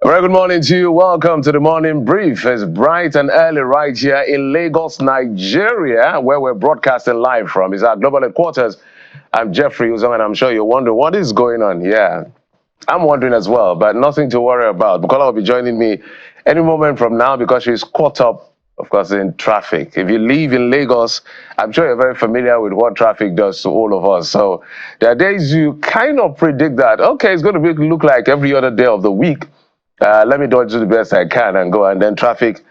A very good morning to you. Welcome to the morning brief. It's bright and early right here in Lagos, Nigeria, where we're broadcasting live from. It's our global headquarters. I'm Jeffrey Uzong, and I'm sure you're wondering what is going on. Yeah, I'm wondering as well, but nothing to worry about. Bukola will be joining me any moment from now because she's caught up, of course, in traffic. If you live in Lagos, I'm sure you're very familiar with what traffic does to all of us. So there are days you kind of predict that, okay, it's going to look like every other day of the week. Let me do the best I can and go, and then traffic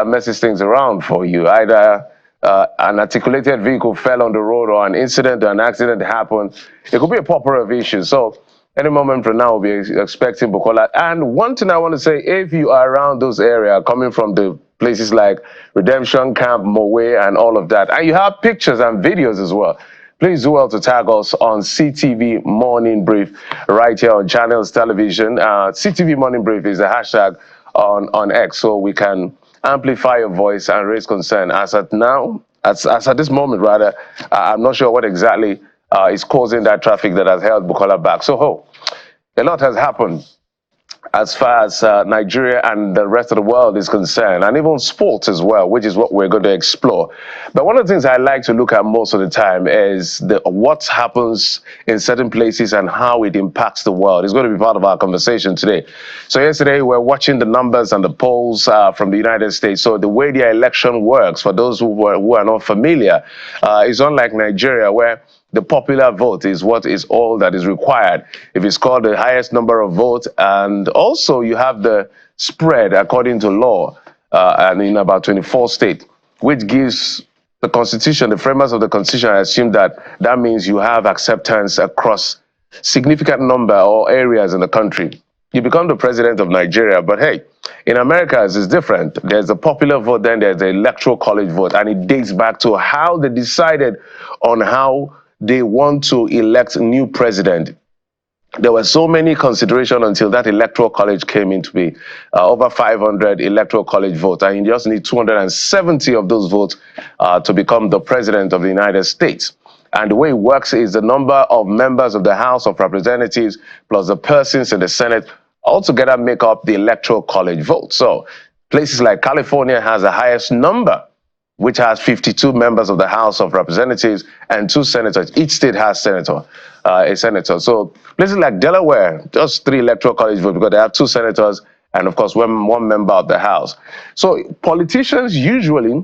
messes things around for you. Either an articulated vehicle fell on the road, or an incident or an accident happened. It could be a plethora of issues. So any moment from now, we'll be expecting Bukola. And one thing I want to say, if you are around those areas, coming from the places like Redemption Camp, Mowe, and all of that, and you have pictures and videos as well, please do well to tag us on CTV Morning Brief right here on Channels Television. CTV Morning Brief is a hashtag on X, so we can amplify your voice and raise concern. As at this moment, rather, I'm not sure what exactly is causing that traffic that has held Bukola back. So, a lot has happened as far as Nigeria and the rest of the world is concerned, and even sports as well, which is what we're going to explore. But one of the things I like to look at most of the time is what happens in certain places and how it impacts the world. It's going to be part of our conversation today. So yesterday, we're watching the numbers and the polls from the United States. So the way the election works, for those who are not familiar, is unlike Nigeria, where the popular vote is what is all that is required. If it's called the highest number of votes, and also you have the spread according to law, and in about 24 states, which gives the Constitution, the framers of the Constitution, I assume that means you have acceptance across significant number or areas in the country. You become the president of Nigeria, but hey, in America it's different. There's a popular vote, then there's the electoral college vote, and it dates back to how they decided on how they want to elect a new president. There were so many considerations until that electoral college came into being. Over 500 electoral college votes, and you just need 270 of those votes to become the president of the United States. And the way it works is the number of members of the House of Representatives plus the persons in the Senate altogether make up the electoral college vote. So places like California has the highest number, which has 52 members of the House of Representatives and 2 senators. Each state has a senator. So places like Delaware, just 3 electoral college votes because they have 2 senators and, of course, one member of the House. So politicians usually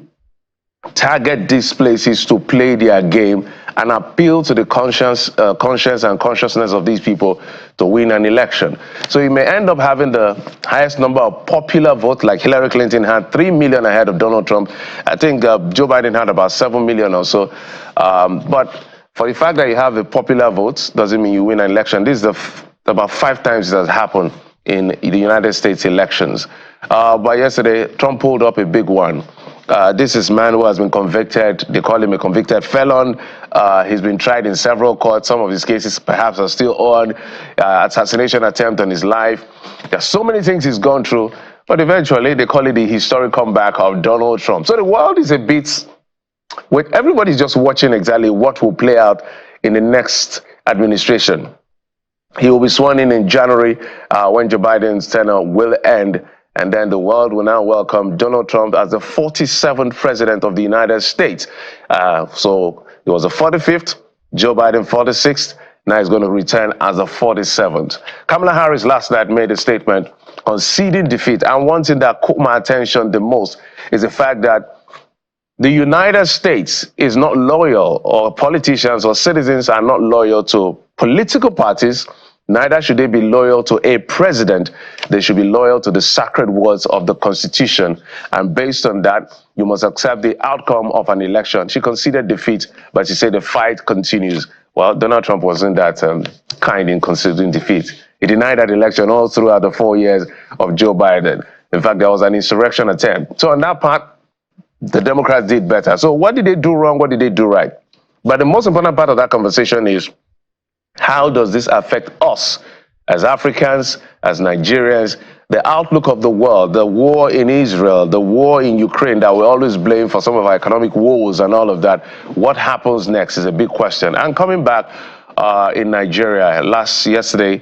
target these places to play their game and appeal to the conscience and consciousness of these people to win an election. So you may end up having the highest number of popular votes, like Hillary Clinton had 3 million ahead of Donald Trump. I think Joe Biden had about 7 million or so. But for the fact that you have the popular votes doesn't mean you win an election. This is about 5 times it has happened in the United States elections. But yesterday, Trump pulled up a big one. This is a man who has been convicted. They call him a convicted felon. He's been tried in several courts. Some of his cases perhaps are still on. Assassination attempt on his life. There's so many things he's gone through. But eventually, they call it the historic comeback of Donald Trump. So the world is a bit, with everybody's just watching exactly what will play out in the next administration. He will be sworn in January when Joe Biden's tenure will end. And then the world will now welcome Donald Trump as the 47th president of the United States. So he was the 45th, Joe Biden 46th. Now he's going to return as the 47th. Kamala Harris last night made a statement conceding defeat. And one thing that caught my attention the most is the fact that the United States is not loyal, or politicians or citizens are not loyal to political parties. Neither should they be loyal to a president. They should be loyal to the sacred words of the Constitution. And based on that, you must accept the outcome of an election. She conceded defeat, but she said the fight continues. Well, Donald Trump wasn't that kind in conceding defeat. He denied that election all throughout the 4 years of Joe Biden. In fact, there was an insurrection attempt. So on that part, the Democrats did better. So what did they do wrong? What did they do right? But the most important part of that conversation is, how does this affect us as Africans, as Nigerians, the outlook of the world, the war in Israel, the war in Ukraine that we always blame for some of our economic woes and all of that? What happens next is a big question. And coming back in Nigeria, yesterday,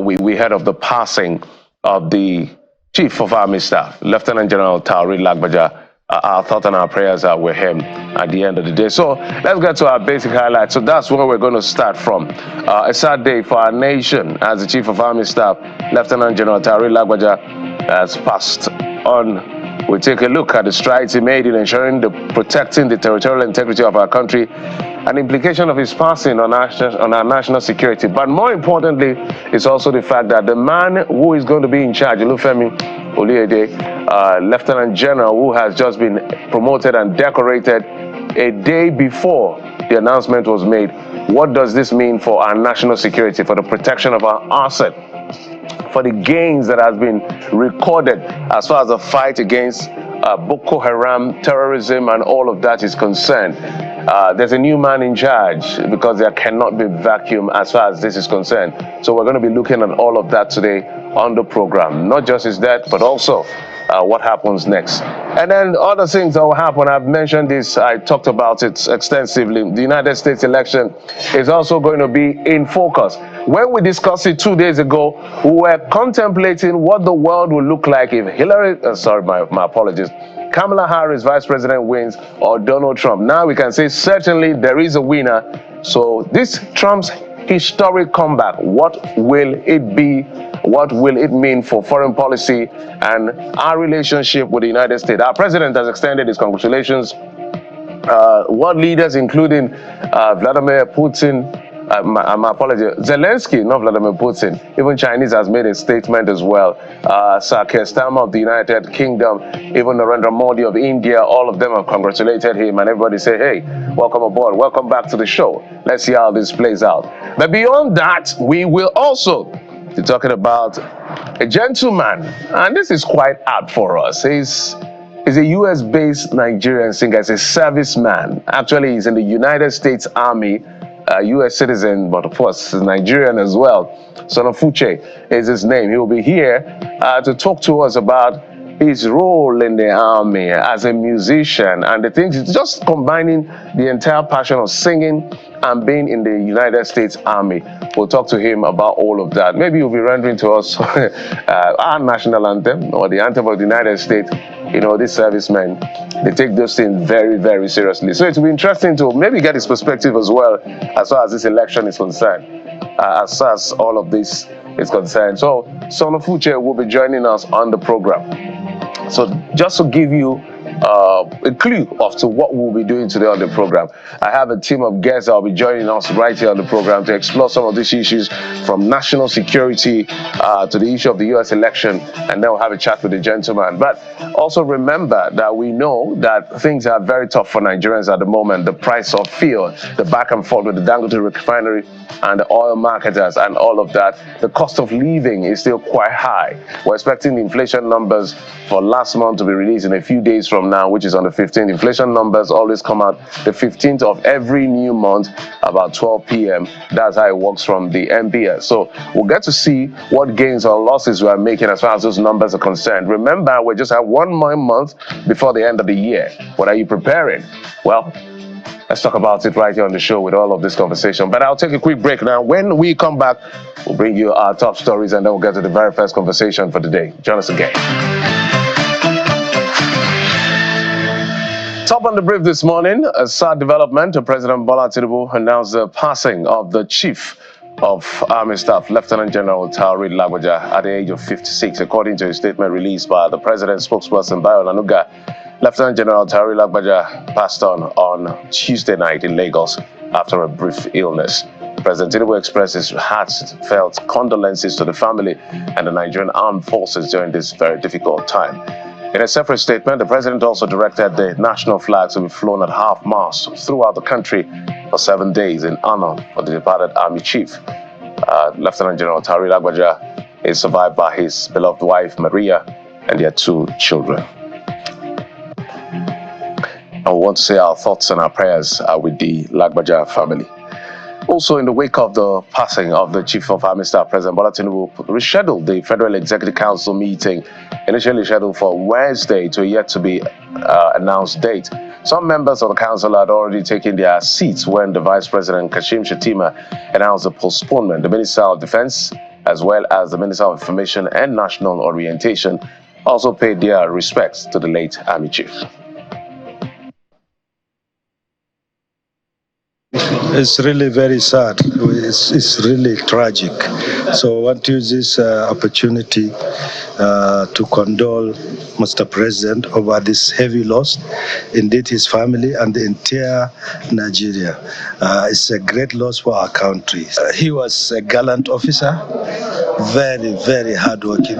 we heard of the passing of the Chief of Army Staff, Lieutenant General Taoreed Lagbaja. Our thoughts and our prayers are with him at the end of the day. So let's get to our basic highlights. So that's where we're going to start from. A sad day for our nation as the Chief of Army Staff, Lieutenant General Taoreed Lagbaja, has passed on. We take a look at the strides he made in ensuring protecting the territorial integrity of our country and the implication of his passing on our national security. But more importantly, it's also the fact that the man who is going to be in charge, Olufemi Oluyede, Lieutenant General, who has just been promoted and decorated a day before the announcement was made. What does this mean for our national security, for the protection of our asset, for the gains that has been recorded as far as the fight against Boko Haram, terrorism, and all of that is concerned? There's a new man in charge because there cannot be vacuum as far as this is concerned. So we're going to be looking at all of that today on the program. Not just his death, but also what happens next. And then other things that will happen. I've mentioned this, I talked about it extensively. The United States election is also going to be in focus. When we discussed it 2 days ago, we were contemplating what the world would look like if my apologies, Kamala Harris, Vice President, wins, or Donald Trump. Now we can say certainly there is a winner. So this Trump's historic comeback, what will it be? What will it mean for foreign policy and our relationship with the United States? Our president has extended his congratulations. World leaders, including Vladimir Putin, my apologies, Zelensky, not Vladimir Putin. Even Chinese has made a statement as well. Sir Keir Starmer of the United Kingdom, even Narendra Modi of India, all of them have congratulated him, and everybody say, hey, welcome aboard, welcome back to the show. Let's see how this plays out. But beyond that, we will also be talking about a gentleman, and this is quite apt for us. He's a US-based Nigerian singer. He's a serviceman. Actually, he's in the United States Army, a US citizen, but of course, he's Nigerian as well. Sonofuche is his name. He will be here to talk to us about his role in the army as a musician and the things. It's just combining the entire passion of singing and being in the United States Army. We'll talk to him about all of that. Maybe he'll be rendering to us our national anthem or the anthem of the United States. You know, these servicemen, they take those things very, very seriously. So it will be interesting to maybe get his perspective as well as far as this election is concerned, as far as all of this is concerned. So Sonofuche will be joining us on the program. So just to give you a clue as to what we'll be doing today on the program, I have a team of guests that will be joining us right here on the program to explore some of these issues, from national security to the issue of the US election, and then we'll have a chat with the gentleman. But also remember that we know that things are very tough for Nigerians at the moment. The price of fuel, the back and forth with the Dangote refinery and the oil marketers and all of that. The cost of living is still quite high. We're expecting the inflation numbers for last month to be released in a few days from now, which is on the 15th. Inflation numbers always come out the 15th of every new month, about 12 p.m. That's how it works from the MPS. So we'll get to see what gains or losses we are making as far as those numbers are concerned. Remember, we just have 1 more month before the end of the year. What are you preparing? Well, let's talk about it right here on the show with all of this conversation. But I'll take a quick break now. When we come back, we'll bring you our top stories, and then we'll get to the very first conversation for the day. Join us again. Top on the brief this morning, a sad development. President Bola Tinubu announced the passing of the Chief of Army Staff, Lieutenant General Taoreed Lagbaja, at the age of 56, according to a statement released by the President's spokesperson, Bayo Onanuga. Lieutenant General Taoreed Lagbaja passed on Tuesday night in Lagos after a brief illness. President Tinubu expressed his heartfelt condolences to the family and the Nigerian armed forces during this very difficult time. In a separate statement, the president also directed the national flags to be flown at half-mast throughout the country for 7 days in honor of the departed Army Chief. Lieutenant General Taoreed Lagbaja is survived by his beloved wife, Maria, and their 2 children. And we want to say our thoughts and our prayers are with the Lagbaja family. Also, in the wake of the passing of the Chief of Army Staff, President Bola Tinubu rescheduled the Federal Executive Council meeting, initially scheduled for Wednesday, to a yet-to-be announced date. Some members of the council had already taken their seats when the Vice President, Kashim Shettima, announced the postponement. The Minister of Defense, as well as the Minister of Information and National Orientation, also paid their respects to the late Army Chief. It's really very sad. It's really tragic. So I want to use this opportunity to condole Mr. President over this heavy loss, indeed his family and the entire Nigeria. It's a great loss for our country. He was a gallant officer, very, very hardworking.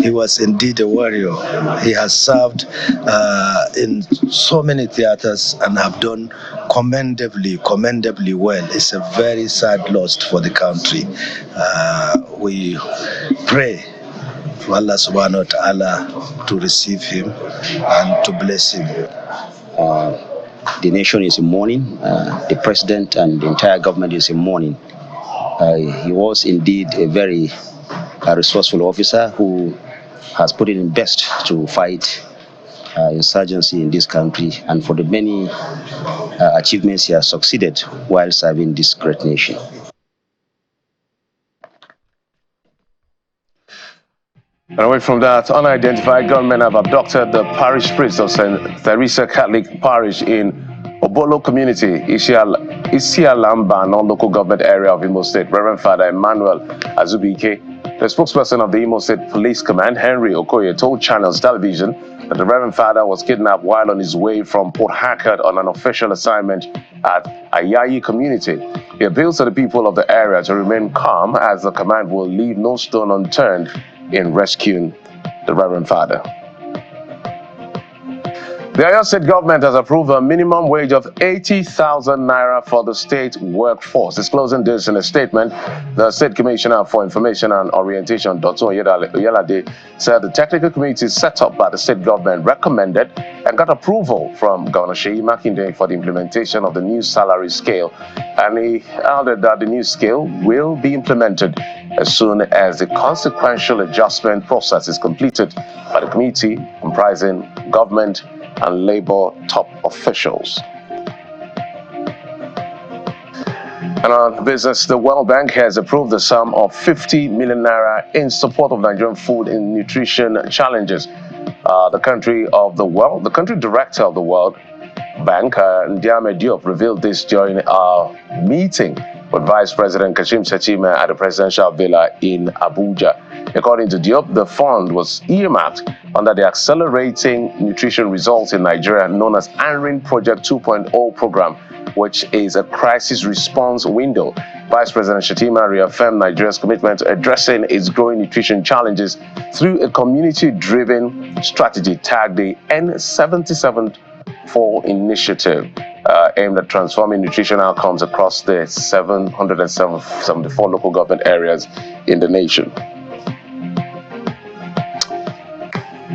He was indeed a warrior. He has served in so many theaters and have done commendably well. It's a very sad loss for the country. We pray for Allah subhanahu wa ta'ala to receive him and to bless him. The nation is in mourning. The president and the entire government is in mourning. He was indeed a very resourceful officer who has put it in best to fight insurgency in this country, and for the many achievements he has succeeded while serving this great nation. And away from that, unidentified gunmen have abducted the parish priest of St. Teresa Catholic Parish in Obolo Community, Isialamba, non-local government area of Imo State. Reverend Father Emmanuel Azubike, the spokesperson of the Imo State Police Command, Henry Okoye, told Channels Television that the Reverend Father was kidnapped while on his way from Port Harcourt on an official assignment at Ayayi community. He appeals to the people of the area to remain calm, as the command will leave no stone unturned in rescuing the Reverend Father. The Oyo State government has approved a minimum wage of 80,000 naira for the state workforce. Disclosing this in a statement, the State Commissioner for Information and Orientation, Dr. Oyelade, said the technical committee set up by the state government recommended and got approval from Governor Seyi Makinde for the implementation of the new salary scale. And he added that the new scale will be implemented as soon as the consequential adjustment process is completed by the committee comprising government and labor top officials. And on business, the World Bank has approved the sum of 50 million naira in support of Nigerian food and nutrition challenges. The country director of the World Bank, Ndiame Diop, revealed this during a meeting with Vice President Kashim Shettima at the presidential villa in Abuja. According to Diop, the fund was earmarked under the Accelerating Nutrition Results in Nigeria, known as ANRIN Project 2.0 program, which is a crisis response window. Vice President Shettima reaffirmed Nigeria's commitment to addressing its growing nutrition challenges through a community-driven strategy tagged the N77 initiative, aimed at transforming nutrition outcomes across the 774 local government areas in the nation.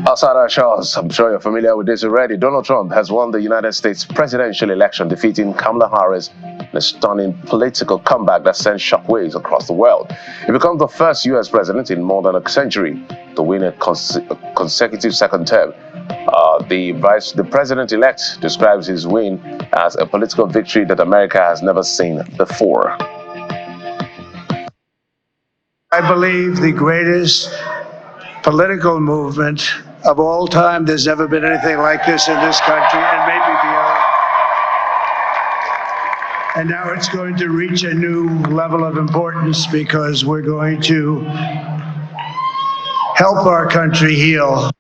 Outside our shores, I'm sure you're familiar with this already. Donald Trump has won the United States presidential election, defeating Kamala Harris in a stunning political comeback that sent shockwaves across the world. He becomes the first U.S. president in more than a century to win a consecutive second term. The president-elect describes his win as a political victory that America has never seen before. I believe the greatest political movement of all time. There's never been anything like this in this country and maybe beyond. And now it's going to reach a new level of importance because we're going to help our country heal.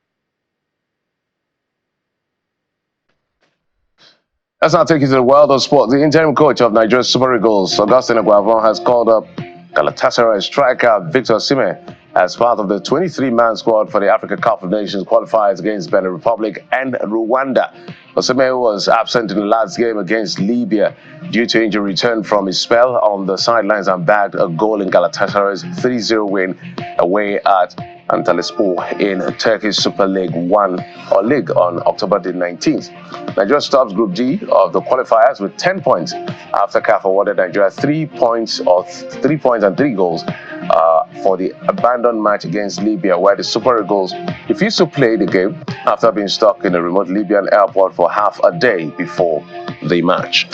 Let's now take you to the world of sport. The interim coach of Nigeria's Super Eagles, Augustine Aguavon, has called up Galatasaray striker Victor Osimhen as part of the 23-man squad for the Africa Cup of Nations qualifiers against Benin Republic and Rwanda. Osimhen was absent in the last game against Libya due to injury, returned from his spell on the sidelines and bagged a goal in Galatasaray's 3-0 win away at Antalyaspor in Turkish Super League 1 or League on October the 19th. Nigeria tops Group G of the qualifiers with 10 points after CAF awarded Nigeria 3 points and 3 goals for the abandoned match against Libya, where the Super Eagles refused to play the game after being stuck in a remote Libyan airport for half a day before the match.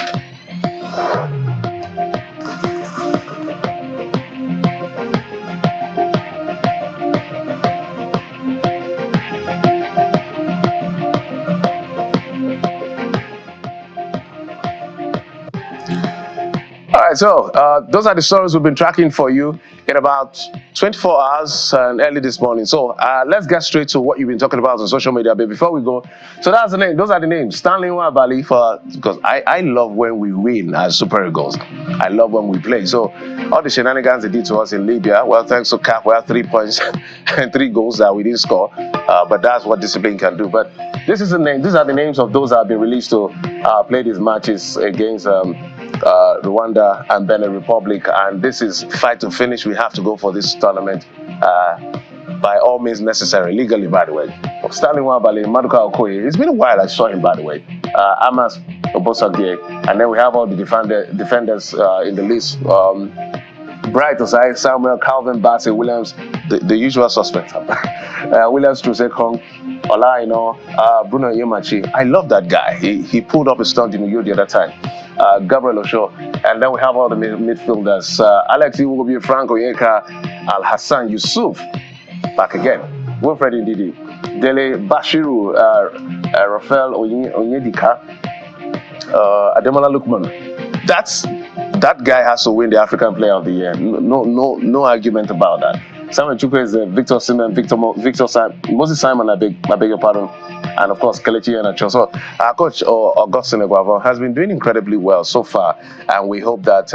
right, so those are the stories we've been tracking for you in about 24 hours and early this morning. So let's get straight to what you've been talking about on social media. But before we go, so that's the name. Those are the names. Stanley Nwabali, because I love when we win as Super Eagles. I love when we play. So all the shenanigans they did to us in Libya, well, thanks to CAF, we have 3 points and 3 goals that we didn't score. But that's what discipline can do. But this is the name. These are the names of those that have been released to play these matches against Rwanda and Benin Republic, and this is fight to finish. We have to go for this tournament by all means necessary, legally, by the way. Stanley Nwabali, Maduka Okoye. It's been a while I saw him, by the way. Amas Obosagie, and then we have all the defenders in the list. Bright Osai, Samuel, Calvin Bassey, Williams, the usual suspects. Williams Trusekong, Bruno Yemachi. I love that guy. He pulled up a stunt in Uyo the other time. Gabriel Osho, and then we have all the midfielders. Alex Iwobi, Franco Yeka, Al Hassan Yusuf, back again. Wilfred Ndidi, Dele Bashiru, Rafael Onyedika, Ademola Lukman. That guy has to win the African Player of the Year. No argument about that. Samuel Chukwu is Victor Simon, Moses Simon, I beg your pardon, and of course Kelechi Iheanacho. So our coach Augustine Eguavoen has been doing incredibly well so far, and we hope that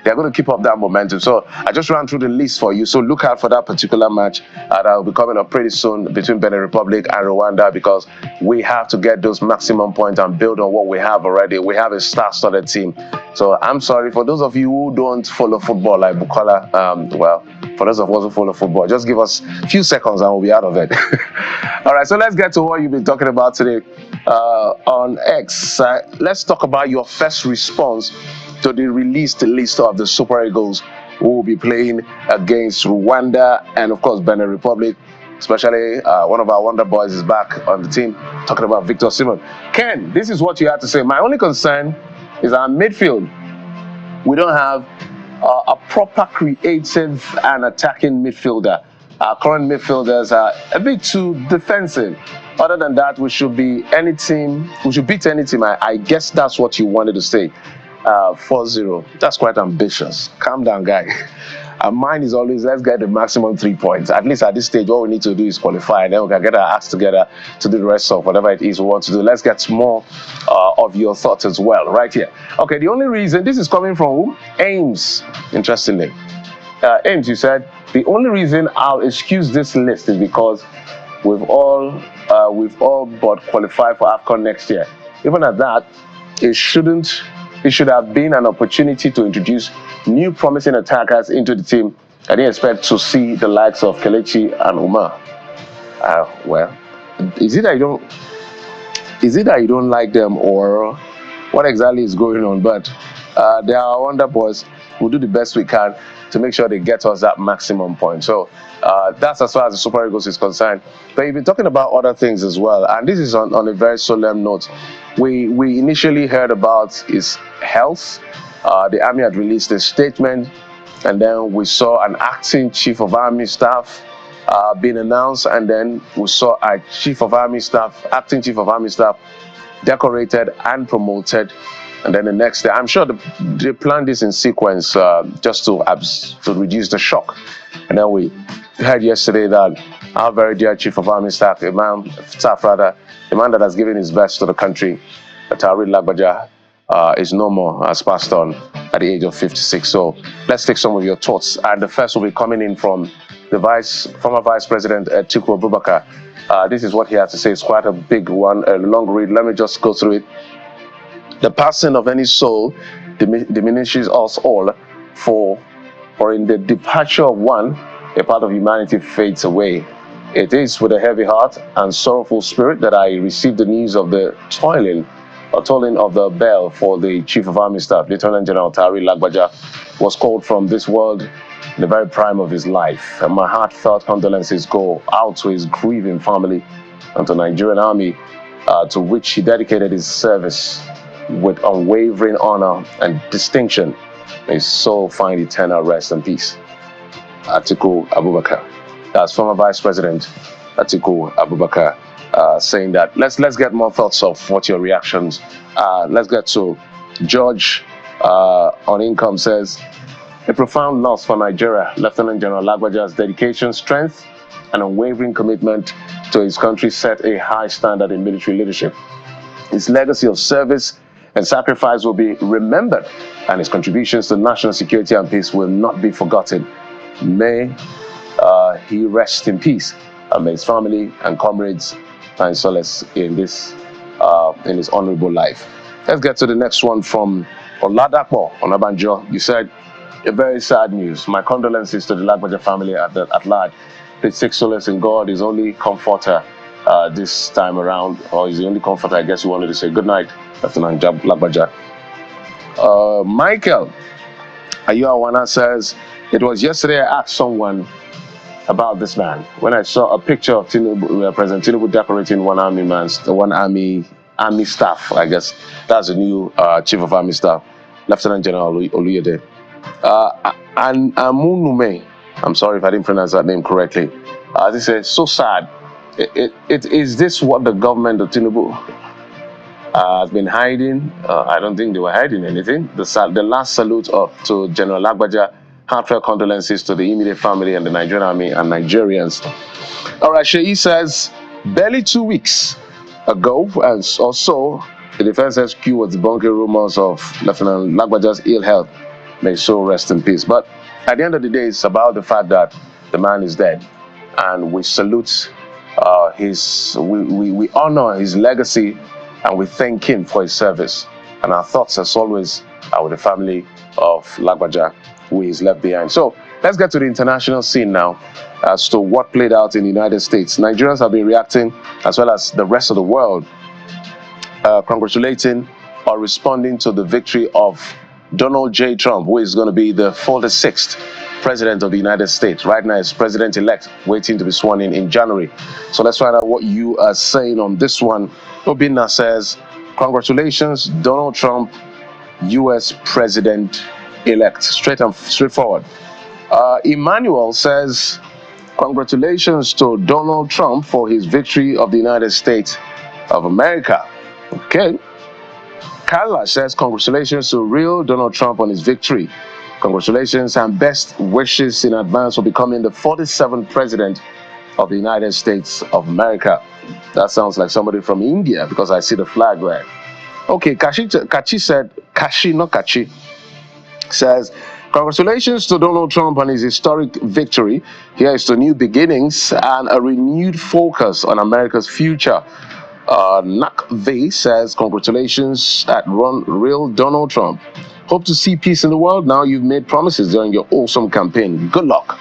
they're going to keep up that momentum. So I just ran through the list for you. So look out for that particular match that will be coming up pretty soon between Benin Republic and Rwanda, because we have to get those maximum points and build on what we have already. We have a star-studded team. So I'm sorry for those of you who don't follow football like Bukola. For those of us who follow football, just give us a few seconds and we'll be out of it. All right, so let's get to what you've been talking about today on X. Let's talk about your first response to the released list of the Super Eagles who will be playing against Rwanda and, of course, Benin Republic. Especially one of our Wonder Boys is back on the team, talking about Victor Simon. Ken, this is what you have to say. My only concern is our midfield. We don't have a proper creative and attacking midfielder. Our current midfielders are a bit too defensive. Other than that, we should beat any team. I guess that's what you wanted to say. 4-0. That's quite ambitious. Calm down, guy. Our mind is always, let's get the maximum 3 points. At least at this stage, all we need to do is qualify, and then we can get our acts together to do the rest of whatever it is we want to do. Let's get more of your thoughts as well, right here. Okay, the only reason, this is coming from who? Ames, interestingly. Ames, you said, the only reason I'll excuse this list is because we've all but qualified for AFCON next year. Even at that, it should have been an opportunity to introduce new promising attackers into the team. I didn't expect to see the likes of Kelechi and Umar. Well, is it that you don't like them, or what exactly is going on? But they are Wonder Boys. We'll do the best we can to make sure they get us that maximum point. So that's as far as the Super Eagles is concerned. But you've been talking about other things as well, and this is on a very solemn note. We initially heard about his health. The army had released a statement, and then we saw an acting chief of army staff being announced, and then we saw a acting chief of army staff decorated and promoted. And then the next day, I'm sure they planned this in sequence just to reduce the shock. And then we heard yesterday that our very dear chief of army staff, the man that has given his best to the country, Tari Lagbaja, is no more, has passed on at the age of 56. So let's take some of your thoughts. And the first will be coming in from the former Vice President Atiku Abubakar. This is what he has to say. It's quite a big one, a long read. Let me just go through it. The passing of any soul diminishes us all, for in the departure of one, a part of humanity fades away. It is with a heavy heart and sorrowful spirit that I received the news of the tolling of the bell for the Chief of Army Staff, Lieutenant General Tari Lagbaja, was called from this world in the very prime of his life. And my heartfelt condolences go out to his grieving family and to the Nigerian Army, to which he dedicated his service with unwavering honor and distinction. May his soul find eternal rest and peace. Atiku Abubakar. That's former Vice President Atiku Abubakar saying that. Let's get more thoughts of what your reactions. Let's get to George on income says, a profound loss for Nigeria. Lieutenant General Lagbaja's dedication, strength, and unwavering commitment to his country set a high standard in military leadership. His legacy of service and sacrifice will be remembered, and his contributions to national security and peace will not be forgotten. May he rest in peace, and may his family and comrades find solace in this in his honorable life. Let's get to the next one from Oladapo Onabanjo. You said, a very sad news. My condolences to the Lagbaja family at large. Please take solace in God, his only comforter this time around, or is the only comforter, I guess you wanted to say. Good night, Lieutenant Lagbaja. Michael Ayuawana says, it was yesterday I asked someone about this man when I saw a picture of Tinubu, President Tinubu decorating one army staff. I guess that's the new chief of army staff, Lieutenant General Oluyede. And Amunume, I'm sorry if I didn't pronounce that name correctly. This is so sad. Is this what the government of Tinubu has been hiding? I don't think they were hiding anything. The last salute to General Lagbaja, heartfelt condolences to the immediate family and the Nigerian army and Nigerians. All right, Sheyi says, barely 2 weeks ago or so, the Defense HQ was debunking rumors of Lieutenant Lagbaja's ill health. May his soul rest in peace. But at the end of the day, it's about the fact that the man is dead, and we salute we honor his legacy, and we thank him for his service. And our thoughts, as always, are with the family of Lagbaja, who is left behind. So let's get to the international scene now as to what played out in the United States. Nigerians have been reacting, as well as the rest of the world, congratulating or responding to the victory of Donald J. Trump, who is going to be the 46th president of the United States. Right now, he's president-elect, waiting to be sworn in January. So let's find out what you are saying on this one. Obinna says, congratulations, Donald Trump, U.S. president-elect. Straightforward. Emmanuel says, congratulations to Donald Trump for his victory of the United States of America. Okay. Carla says, congratulations to real Donald Trump on his victory. Congratulations and best wishes in advance for becoming the 47th president of the United States of America. That sounds like somebody from India because I see the flag there. Okay, Kachi says, congratulations to Donald Trump on his historic victory. Here is to new beginnings and a renewed focus on America's future. Nakve says, congratulations at real Donald Trump. Hope to see peace in the world. Now you've made promises during your awesome campaign. Good luck.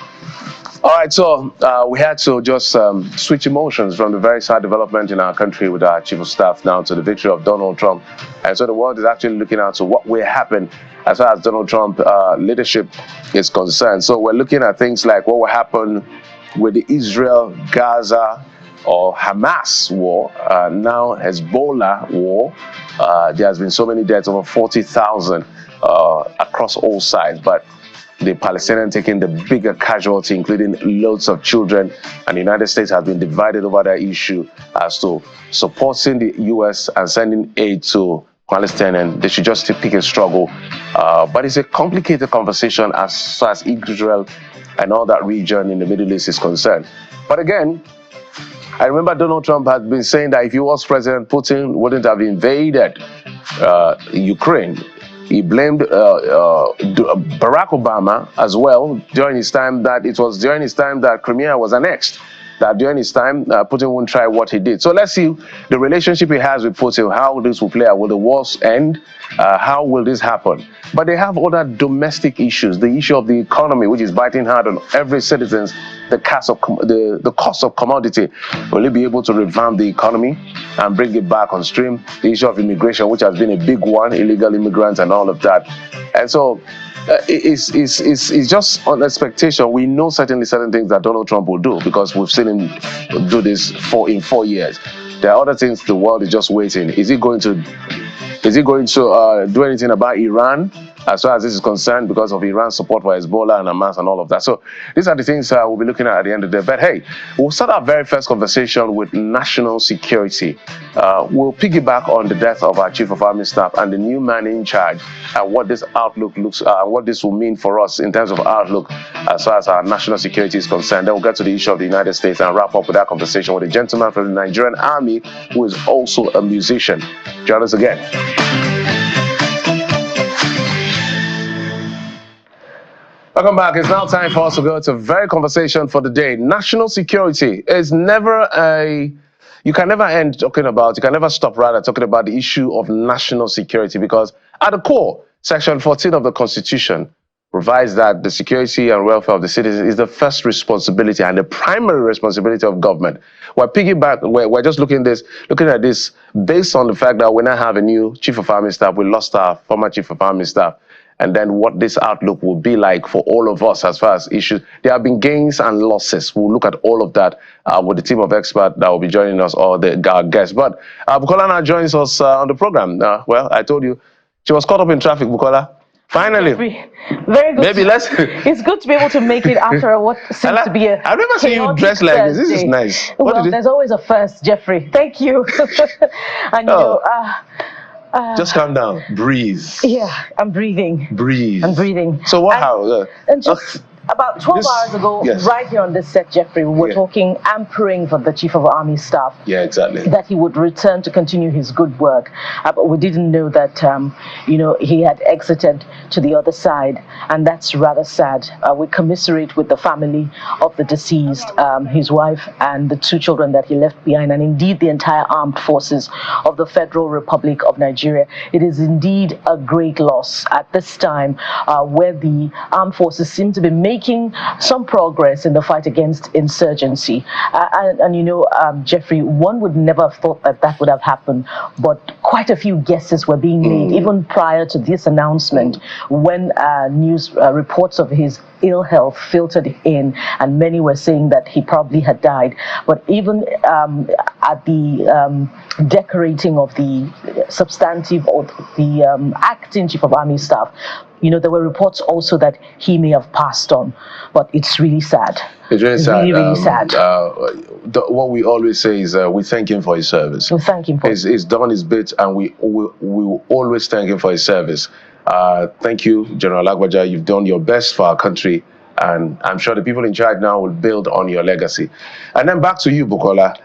All right, so we had to just switch emotions from the very sad development in our country with our chief of staff now to the victory of Donald Trump. And so the world is actually looking out to what will happen as far as Donald Trump leadership is concerned. So we're looking at things like what will happen with the Israel-Gaza or Hamas war, now Hezbollah war. There has been so many deaths, over 40,000 across all sides, but the Palestinians taking the bigger casualty, including loads of children, and the United States has been divided over that issue as to supporting the U.S. and sending aid to Palestinians. They should just pick a struggle, but it's a complicated conversation as far as Israel and all that region in the Middle East is concerned. But again, I remember Donald Trump had been saying that if he was president, Putin wouldn't have invaded Ukraine. He blamed Barack Obama as well during his time, that it was during his time that Crimea was annexed, that during his time Putin wouldn't try what he did. So let's see the relationship he has with Putin, how this will play out. Will the wars end? How will this happen? But they have other domestic issues. The issue of the economy, which is biting hard on every citizen. The cost of commodity. Will he be able to revamp the economy and bring it back on stream? The issue of immigration, which has been a big one, illegal immigrants and all of that. And so it's just on expectation. We know certainly certain things that Donald Trump will do because we've seen him do this in 4 years. There are other things the world is just waiting. Is he going to do anything about Iran as far as this is concerned, because of Iran's support for Hezbollah and Hamas and all of that. So these are the things we'll be looking at the end of the day. But hey, we'll start our very first conversation with national security. We'll piggyback on the death of our Chief of Army Staff and the new man in charge, and what this outlook looks, what this will mean for us in terms of outlook as far as our national security is concerned. Then we'll get to the issue of the United States and wrap up with that conversation with a gentleman from the Nigerian Army who is also a musician. Join us again. Welcome back. It's now time for us to go to a very conversation for the day. National security is never you can never end talking about, you can never stop rather talking about the issue of national security, because at the core, Section 14 of the Constitution provides that the security and welfare of the citizens is the first responsibility and the primary responsibility of government. We're just looking at this based on the fact that we now have a new Chief of Army Staff. We lost our former Chief of Army Staff. And then what this outlook will be like for all of us as far as issues. There have been gains and losses. We'll look at all of that with the team of experts that will be joining us, or our guests. But Bukola now joins us on the program. Well, I told you, she was caught up in traffic, Bukola. Finally. Very good. Maybe let's... It's good to be able to make it after what seems to be a I've never seen you dressed like this. This is nice. Well, there's always a first, Jeffrey. Thank you. And you know... just calm down. Breathe. Yeah, I'm breathing. Breathe. I'm breathing. So what? How? And just about 12 hours ago, yes. right here on this set, Jeffrey, we were talking and praying for the Chief of Army Staff. Yeah, exactly. That he would return to continue his good work. But we didn't know that, you know, he had exited to the other side. And that's rather sad. We commiserate with the family of the deceased, his wife and the 2 children that he left behind, and indeed the entire armed forces of the Federal Republic of Nigeria. It is indeed a great loss at this time where the armed forces seem to be making some progress in the fight against insurgency. And you know, Jeffrey, one would never have thought that that would have happened, but quite a few guesses were being made, even prior to this announcement, when news reports of his ill health filtered in, and many were saying that he probably had died. But even at the decorating of the substantive or the acting Chief of Army Staff, you know, there were reports also that he may have passed on, but it's really sad. It's really sad. Really sad. What we always say is we thank him for his service. We thank him for he's done his bit, and we will always thank him for his service. Thank you, General Agbaja. You've done your best for our country, and I'm sure the people in charge now will build on your legacy. And then back to you, Bukola.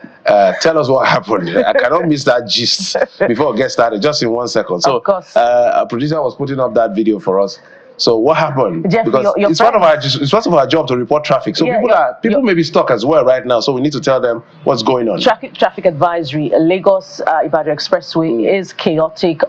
Tell us what happened. I cannot miss that gist before we get started, just in 1 second. So, of course. Our producer was putting up that video for us. So what happened? Jeff, because it's part of our job to report traffic. So people may be stuck as well right now. So we need to tell them what's going on. Traffic advisory. Lagos Ibadan Expressway is chaotic.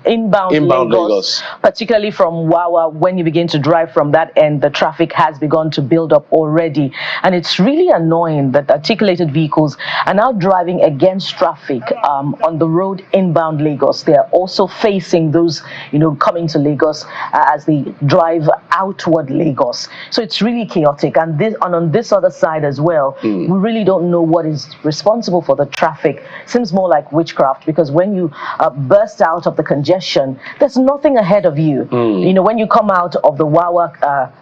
Inbound Lagos, particularly from Wawa, when you begin to drive from that end, the traffic has begun to build up already. And it's really annoying that articulated vehicles are now driving against traffic on the road inbound Lagos. They are also facing those, you know, coming to Lagos as they drive outward Lagos. So it's really chaotic. And on this other side as well, we really don't know what is responsible for the traffic. Seems more like witchcraft, because when you burst out of the congestion, there's nothing ahead of you. You know, when you come out of the Wawa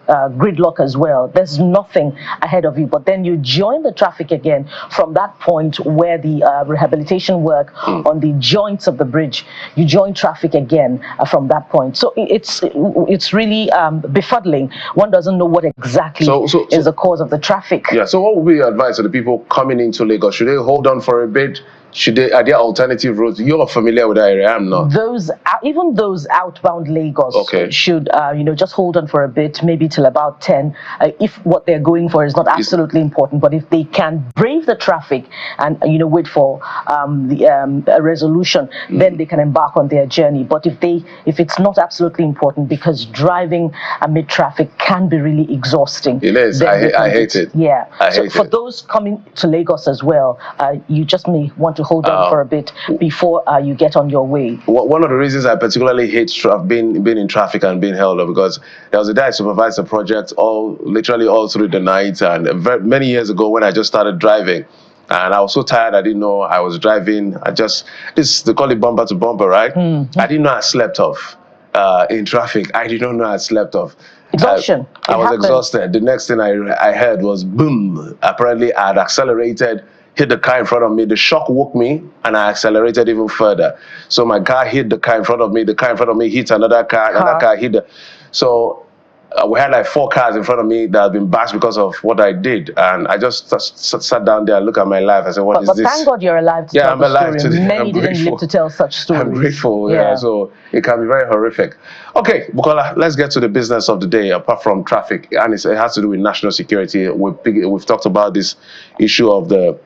gridlock as well, there's nothing ahead of you. But then you join the traffic again from that point where the rehabilitation work on the joints of the bridge, you join traffic again from that point. So it's really befuddling. One doesn't know what exactly is the cause of the traffic. Yeah. So what would be your advice to the people coming into Lagos? Should they hold on for a bit? Are there alternative routes? You're familiar with that area, I'm not. Even those outbound Lagos should, you know, just hold on for a bit, maybe till about 10. If what they're going for is not absolutely important, but if they can brave the traffic and, you know, wait for a resolution, then they can embark on their journey. But if it's not absolutely important, because driving amid traffic can be really exhausting. It is. I hate it. Yeah. So for those coming to Lagos as well, you just may want to hold on for a bit before you get on your way. One of the reasons I particularly hate being in traffic and being held up, because there was a day I supervised a project literally all through the night, and many years ago when I just started driving, and I was so tired I didn't know I was driving. They call it bumper to bumper, right? I didn't know I slept off. in traffic. I did not know I slept off. Exhaustion. I was exhausted. The next thing I heard was boom. Apparently, I had accelerated, hit the car in front of me. The shock woke me, and I accelerated even further. So my car hit the car in front of me. The car in front of me hit another car hit the. So we had like 4 cars in front of me that had been bashed because of what I did, and I just sat down there and looked at my life. I said, "What is this?" But thank God you're alive to tell the story. Today. Many didn't live to tell such stories. I'm grateful. Yeah. So it can be very horrific. Okay, Bukola, let's get to the business of the day. Apart from traffic, and it has to do with national security. We've talked about this issue of the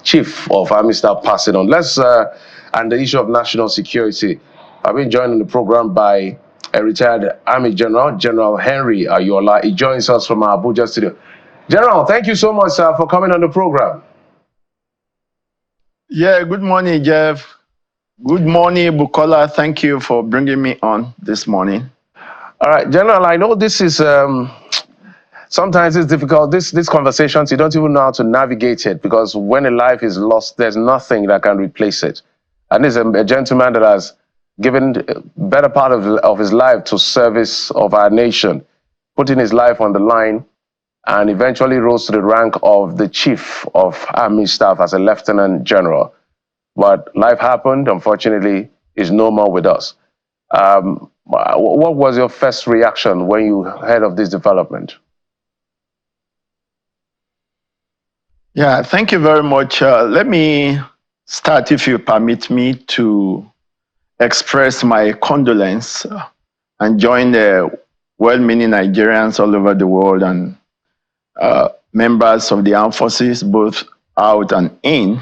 chief of army staff passing on. And the issue of national security. I've been joined on the program by a retired Army General, General Henry Ayola. He joins us from our Abuja studio. General, thank you so much, sir, for coming on the program. Yeah, good morning, Jeff. Good morning, Bukola. Thank you for bringing me on this morning. All right, General, I know this is, sometimes it's difficult. These conversations, you don't even know how to navigate it, because when a life is lost, there's nothing that can replace it. And this is a gentleman that has given better part of his life to service of our nation, putting his life on the line, and eventually rose to the rank of the chief of army staff as a lieutenant general. But life happened, unfortunately, is no more with us. What was your first reaction when you heard of this development? Yeah, thank you very much. Let me start, if you permit me, to express my condolence and join the well-meaning Nigerians all over the world and members of the armed forces, both out and in.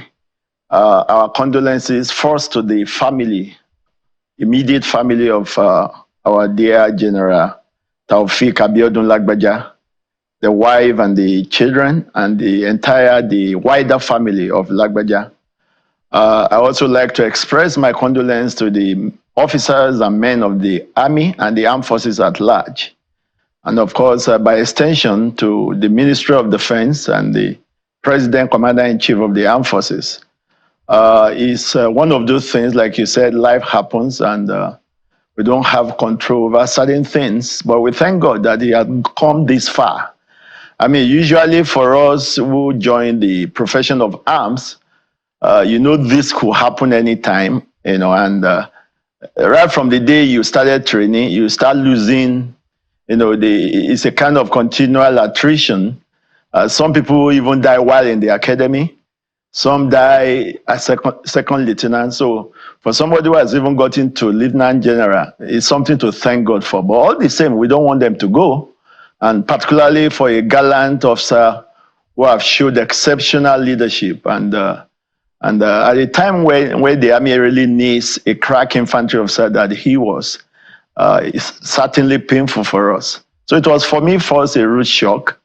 Our condolences first to the family, immediate family of our dear General Taufik Abiodun Lagbaja, the wife and the children, and the wider family of Lagbaja. I also like to express my condolence to the officers and men of the Army and the armed forces at large. And of course, by extension, to the Ministry of Defense and the President, Commander-in-Chief of the Armed Forces. It's one of those things, like you said, life happens, and we don't have control over certain things, but we thank God that he had come this far. I mean, usually for us who join the profession of arms, this could happen anytime, and right from the day you started training, you start losing, it's a kind of continual attrition. Some people even die while in the academy. Some die as second lieutenant. So for somebody who has even gotten to lieutenant general, it's something to thank God for. But all the same, we don't want them to go. And particularly for a gallant officer who have showed exceptional leadership, and at a time where the army really needs a crack infantry officer that he was, it's certainly painful for us. So it was, for me, first a rude shock.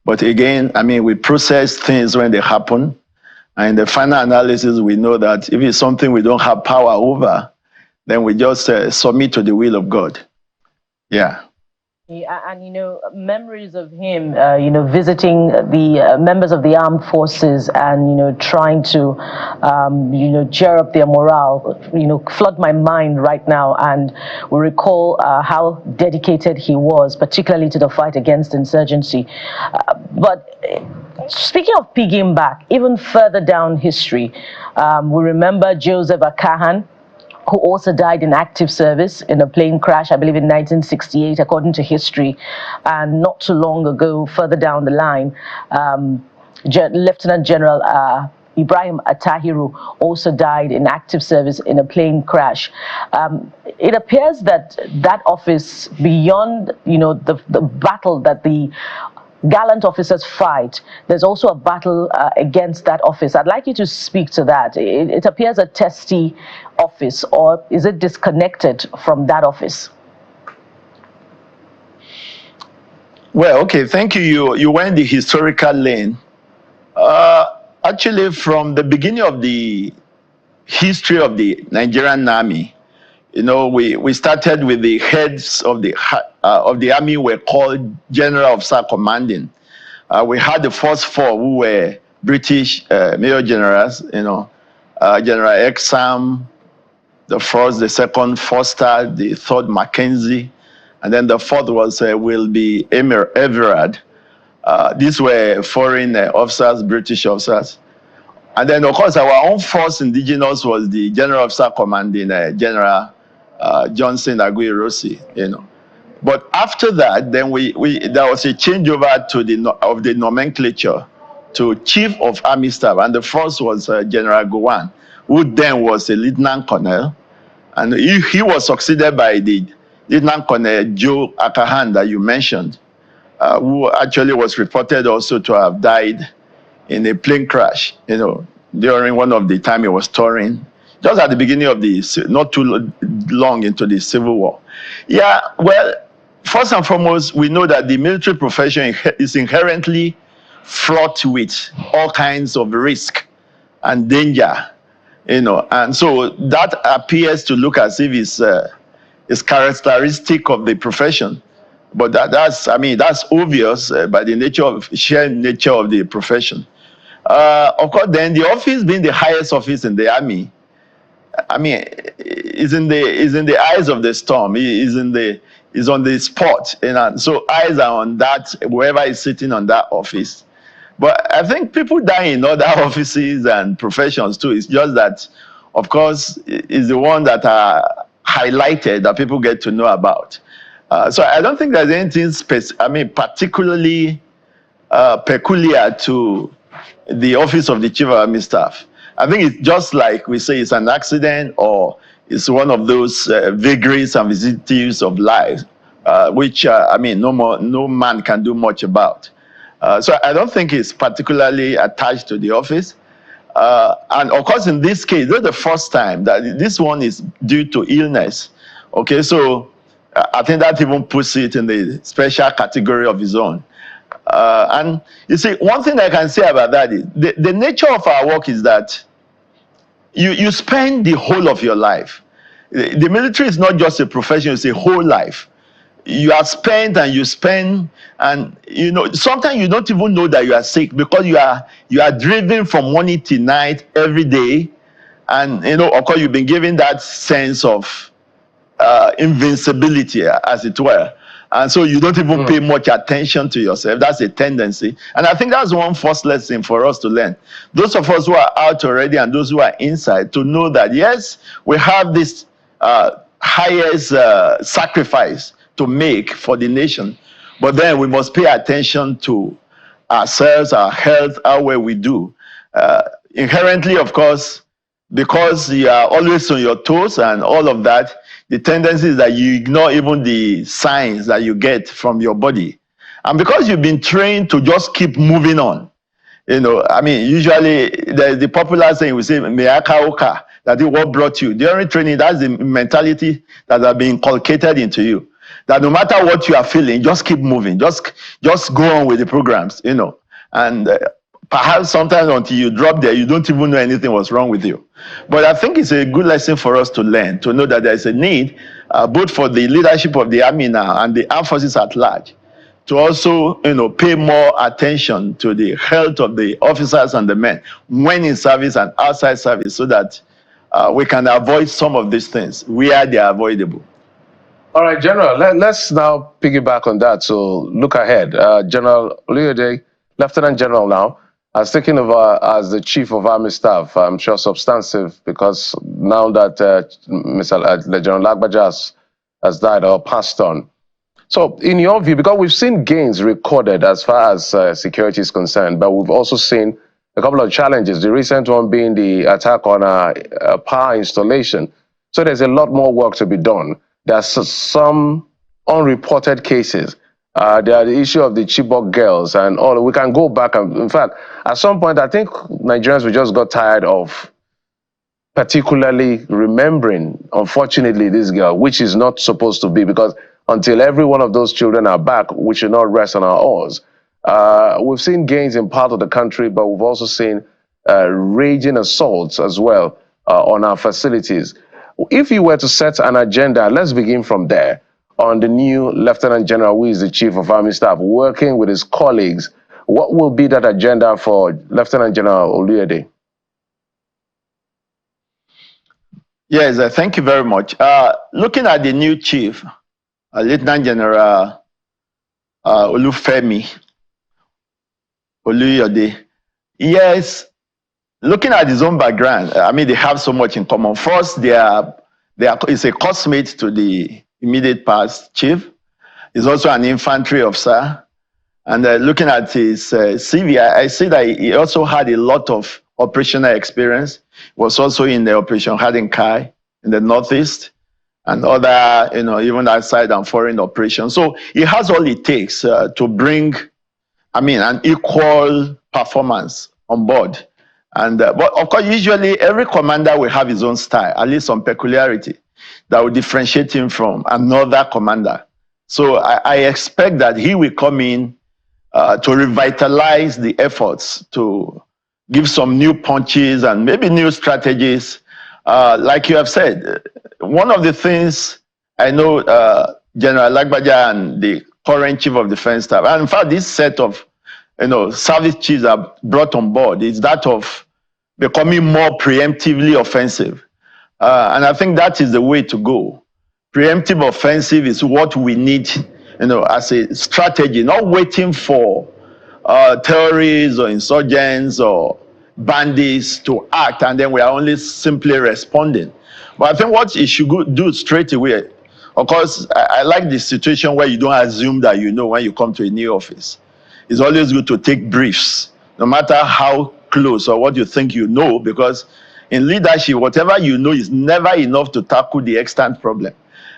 But again, I mean, we process things when they happen. And in the final analysis, we know that if it's something we don't have power over, then we just submit to the will of God. Yeah. And memories of him, visiting the members of the armed forces and trying to, cheer up their morale, flood my mind right now. And we recall how dedicated he was, particularly to the fight against insurgency. But speaking of pigging back, even further down history, we remember Joseph Akahan, who also died in active service in a plane crash, I believe in 1968, according to history. And not too long ago, further down the line, Lieutenant General Ibrahim Attahiru also died in active service in a plane crash. It appears that office, beyond the battle that the gallant officers fight, there's also a battle against that office. I'd like you to speak to that. It appears a testy office, or is it disconnected from that office? Well, okay, thank you. You went the historical lane. Actually, from the beginning of the history of the Nigerian Army, we started with the heads of the army were called General Officer Commanding. We had the first 4 who were British Major Generals, General Exam, The first, the second, Foster, the third, Mackenzie, and then the fourth was will be Everard. These were foreign officers, British officers. And then, of course, our own first indigenous was the General Officer Commanding General Johnson Agui Rossi, you know. But after that, then there was a changeover to the nomenclature to Chief of Army Staff, and the first was General Gowon, who then was a Lieutenant Colonel, and he was succeeded by the Lieutenant Colonel Joe Akahan that you mentioned, who actually was reported also to have died in a plane crash, you know, during one of the time he was touring, just at the beginning of not too long into the Civil War. Yeah, well, first and foremost, we know that the military profession is inherently fraught with all kinds of risk and danger, you know, and so that appears to look as if it's characteristic of the profession. But that's obvious by the sheer nature of the profession. Of course, then the office being the highest office in the army, I mean, is in the eyes of the storm. Is on the spot, and so eyes are on that, whoever is sitting on that office. But I think people die in other offices and professions too. It's just that, of course, is the one that are highlighted that people get to know about. So I don't think there's anything particularly peculiar to the office of the Chief of Army Staff. I think it's just like we say, it's an accident, or it's one of those vagaries and vicissitudes of life, which no man can do much about. So I don't think it's particularly attached to the office. And of course, in this case, this is the first time that this one is due to illness. Okay, so I think that even puts it in the special category of his own. And you see, one thing I can say about that is the nature of our work is that you spend the whole of your life. The military is not just a profession, it's a whole life. You are spent and you spend, and you know, sometimes you don't even know that you are sick because you are driven from morning till night every day. And you know, of course, you've been given that sense of invincibility, as it were. And so you don't even pay much attention to yourself. That's a tendency. And I think that's one first lesson for us to learn. Those of us who are out already and those who are inside, to know that, yes, we have this highest sacrifice to make for the nation. But then we must pay attention to ourselves, our health, how well we do. Inherently, of course, because you are always on your toes and all of that, the tendency is that you ignore even the signs that you get from your body. And because you've been trained to just keep moving on, you know, I mean, usually the popular saying we say, "Meaka oka," that is what brought you. During training, that's the mentality that has been inculcated into you. That no matter what you are feeling, just keep moving. Just go on with the programs, you know. And perhaps sometimes until you drop there, you don't even know anything was wrong with you. But I think it's a good lesson for us to learn, to know that there's a need, both for the leadership of the army now and the armed forces at large, to also, you know, pay more attention to the health of the officers and the men when in service and outside service, so that we can avoid some of these things where they are avoidable. All right, General, let's now piggyback on that. So look ahead. General Oluyede, Lieutenant General now, has taken over as the Chief of Army Staff. I'm sure substantive, because now that General Lagbaja has died or passed on. So in your view, because we've seen gains recorded as far as security is concerned, but we've also seen a couple of challenges, the recent one being the attack on a power installation. So there's a lot more work to be done. There's some unreported cases. There are the issue of the Chibok girls and all. We can go back, and in fact, at some point, I think Nigerians, we just got tired of particularly remembering, unfortunately, this girl, which is not supposed to be, because until every one of those children are back, we should not rest on our oars. We've seen gains in part of the country, but we've also seen raging assaults as well on our facilities. If you were to set an agenda, let's begin from there, on the new Lieutenant General, who is the Chief of Army Staff, working with his colleagues, what will be that agenda for Lieutenant General Oluyede? Yes, thank you very much. Looking at the new chief, Lieutenant General Olufemi Oluyode, yes, looking at his own background, I mean, they have so much in common. First, he's a classmate to the immediate past chief. He's also an infantry officer. And looking at his CV, I see that he also had a lot of operational experience. He was also in the Operation Hadinkai in the Northeast and other, even outside and foreign operations. So he has all it takes to bring, an equal performance on board. And but of course, usually every commander will have his own style, at least some peculiarity that will differentiate him from another commander. So I expect that he will come in to revitalize the efforts, to give some new punches and maybe new strategies. Like you have said, one of the things I know General Lagbaja and the current Chief of Defense Staff, and in fact, this set of service chiefs are brought on board, is that of becoming more preemptively offensive. And I think that is the way to go. Preemptive offensive is what we need, as a strategy, not waiting for terrorists or insurgents or bandits to act, and then we are only simply responding. But I think what you should do straight away, of course, I like the situation where you don't assume that you know when you come to a new office. It's always good to take briefs, no matter how close or what you think you know, because in leadership, whatever you know is never enough to tackle the extant problem.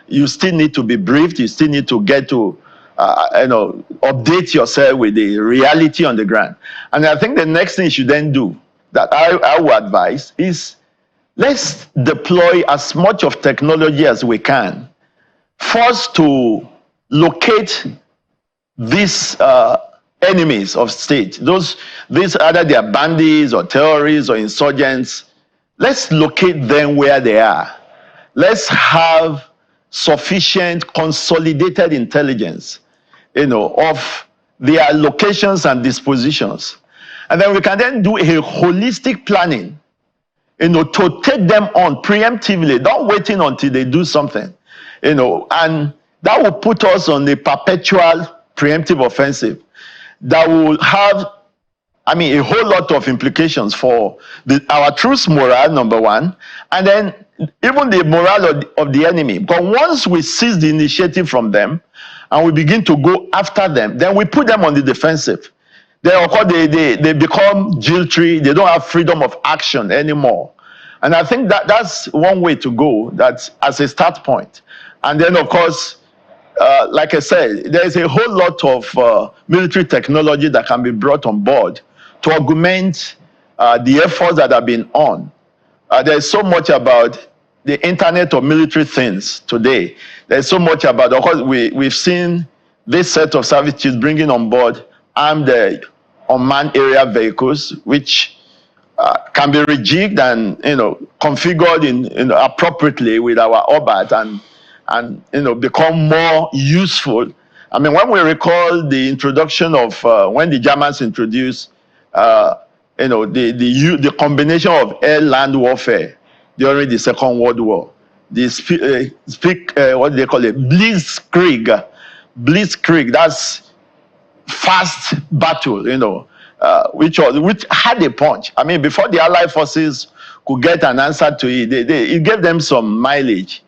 You still need to be briefed. You still need to get to, update yourself with the reality on the ground. And I think the next thing you should then do, that I would advise, is let's deploy as much of technology as we can. First, to locate these enemies of state, these either they are bandits or terrorists or insurgents. Let's locate them where they are. Let's have sufficient consolidated intelligence, of their locations and dispositions. And then we can then do a holistic planning, to take them on preemptively, not waiting until they do something, and that will put us on a perpetual preemptive offensive that will have, a whole lot of implications for our troops' morale, number one, and then even the morale of the enemy. But once we seize the initiative from them and we begin to go after them, then we put them on the defensive. Then, of course, they become jilty. They don't have freedom of action anymore. And I think that's one way to go, that's as a start point. And then, of course, like I said, there's a whole lot of military technology that can be brought on board to augment the efforts that have been on. There's so much about the Internet of military things today. There's so much about, of course, we've seen this set of service chiefs bringing on board armed unmanned aerial vehicles, which can be rejigged and configured in appropriately with our orbit and become more useful. When we recall the introduction of when the Germans introduced the combination of air-land warfare during the Second World War, what do they call it? Blitzkrieg. Blitzkrieg, that's fast battle, which had a punch. Before the Allied forces could get an answer to it, it gave them some mileage,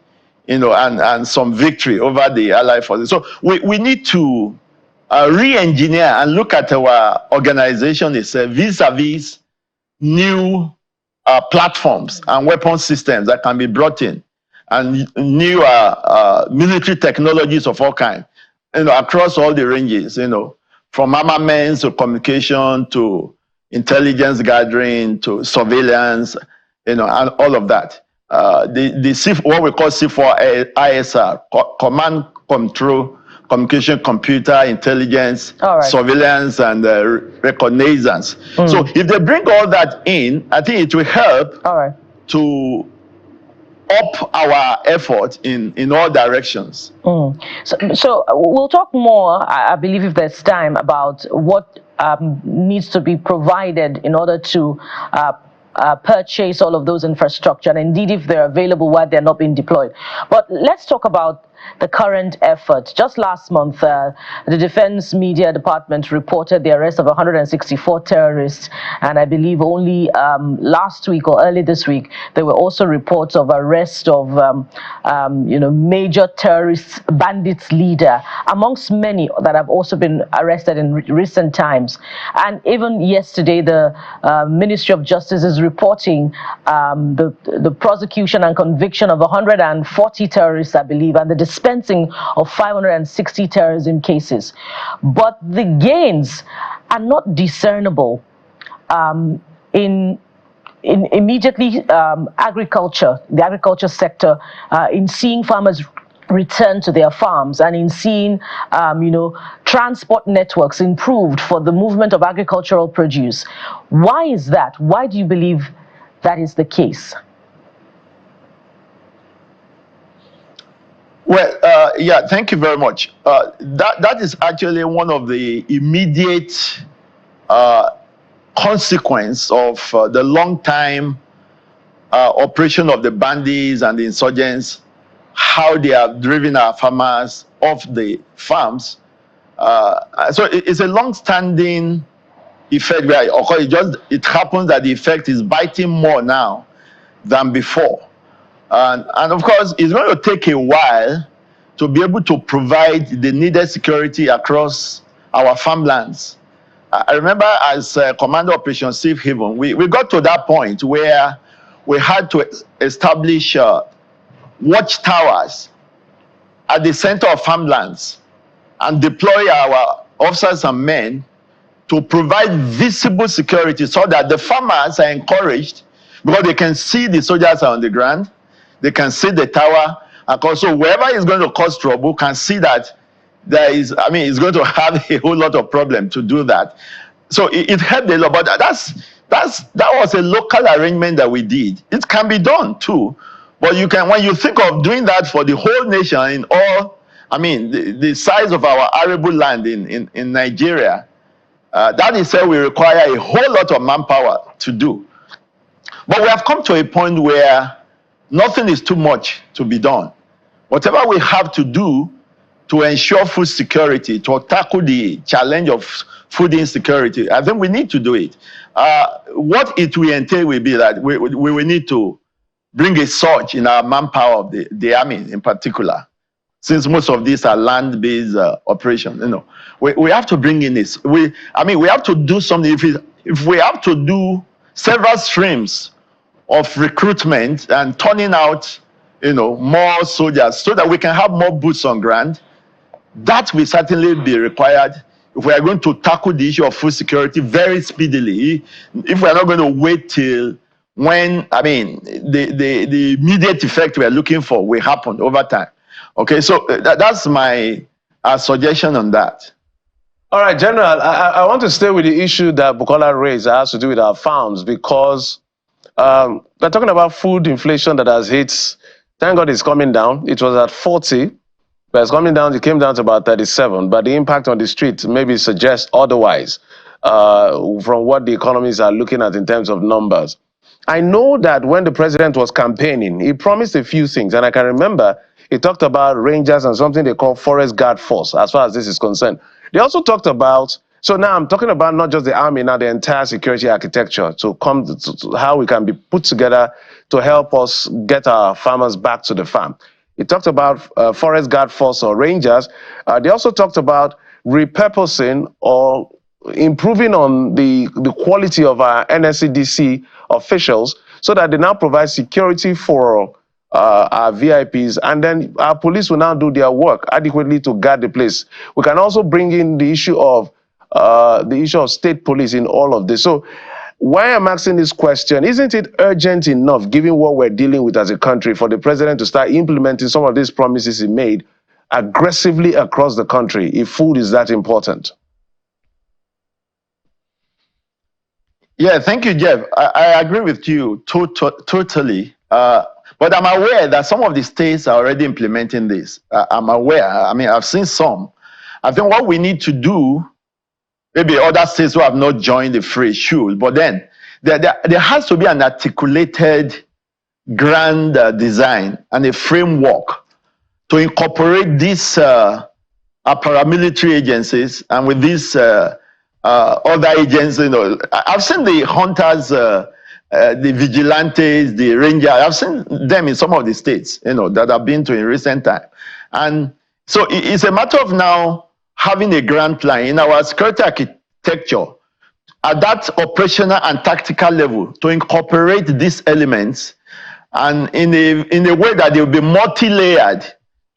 and some victory over the Allied forces. So we need to re-engineer and look at our organization itself vis-a-vis new platforms and weapon systems that can be brought in, and new military technologies of all kinds, across all the ranges, from armaments to communication to intelligence gathering to surveillance, and all of that. What we call C4 ISR, command control, communication, computer, intelligence, surveillance, and reconnaissance. So if they bring all that in, I think it will help to up our effort in all directions. So we'll talk more, I believe, if there's time, about what needs to be provided in order to purchase all of those infrastructure, and indeed if they're available, why they're not being deployed. But let's talk about the current effort. Just last month, the Defense Media Department reported the arrest of 164 terrorists, and I believe only last week or early this week, there were also reports of arrest of major terrorist bandits leader, amongst many that have also been arrested in recent times. And even yesterday, the Ministry of Justice is reporting the prosecution and conviction of 140 terrorists, I believe, and the dispensing of 560 terrorism cases. But the gains are not discernible in immediately agriculture, the agriculture sector, in seeing farmers return to their farms and in seeing transport networks improved for the movement of agricultural produce. Why is that? Why do you believe that is the case? Well, yeah, thank you very much. That is actually one of the immediate consequence of the long time operation of the bandits and the insurgents, how they have driven our farmers off the farms. So it's a long-standing effect where it happens that the effect is biting more now than before. And of course, it's going to take a while to be able to provide the needed security across our farmlands. I remember as Commander Operation Safe Haven, we got to that point where we had to establish watchtowers at the center of farmlands and deploy our officers and men to provide visible security so that the farmers are encouraged, because they can see the soldiers are on the ground, they can see the tower, and also whoever is going to cause trouble can see that there is, it's going to have a whole lot of problem to do that. So it helped a lot, but that was a local arrangement that we did. It can be done too, but when you think of doing that for the whole nation in all, the size of our arable land in Nigeria, that is why we require a whole lot of manpower to do. But we have come to a point where nothing is too much to be done. Whatever we have to do to ensure food security, to tackle the challenge of food insecurity, I think we need to do it. What it will entail will be that we will need to bring a surge in our manpower of the army in particular, since most of these are land-based operations. We have to bring in this. We have to do something. If we have to do several streams of recruitment and turning out, more soldiers so that we can have more boots on ground, that will certainly be required if we are going to tackle the issue of food security very speedily. If we are not going to wait till when, the immediate effect we are looking for will happen over time. Okay, so that's my suggestion on that. All right, General, I want to stay with the issue that Bukola raised that has to do with our farms, because we're talking about food inflation that has hit. Thank God it's coming down. It was at 40, but it's coming down. It came down to about 37. But the impact on the street maybe suggests otherwise from what the economies are looking at in terms of numbers. I know that when the president was campaigning, he promised a few things. And I can remember he talked about Rangers and something they call Forest Guard Force, as far as this is concerned. They also talked about, so now I'm talking about not just the army, now the entire security architecture to come to how we can be put together to help us get our farmers back to the farm. He talked about Forest Guard Force or Rangers. They also talked about repurposing or improving on the quality of our NSCDC officials so that they now provide security for our VIPs, and then our police will now do their work adequately to guard the place. We can also bring in the issue of state police in all of this. So why I'm asking this question, isn't it urgent enough, given what we're dealing with as a country, for the president to start implementing some of these promises he made aggressively across the country if food is that important? Yeah, thank you, Jeff. I agree with you totally. But I'm aware that some of the states are already implementing this. I'm aware. I've seen some. I think what we need to do, maybe other states who have not joined the fray should, but then there has to be an articulated grand design and a framework to incorporate these paramilitary agencies and with these other agents. I've seen the hunters, the vigilantes, the rangers. I've seen them in some of the states, that I've been to in recent time. And so it's a matter of now having a grand plan in our security architecture at that operational and tactical level to incorporate these elements, and in a way that they will be multi-layered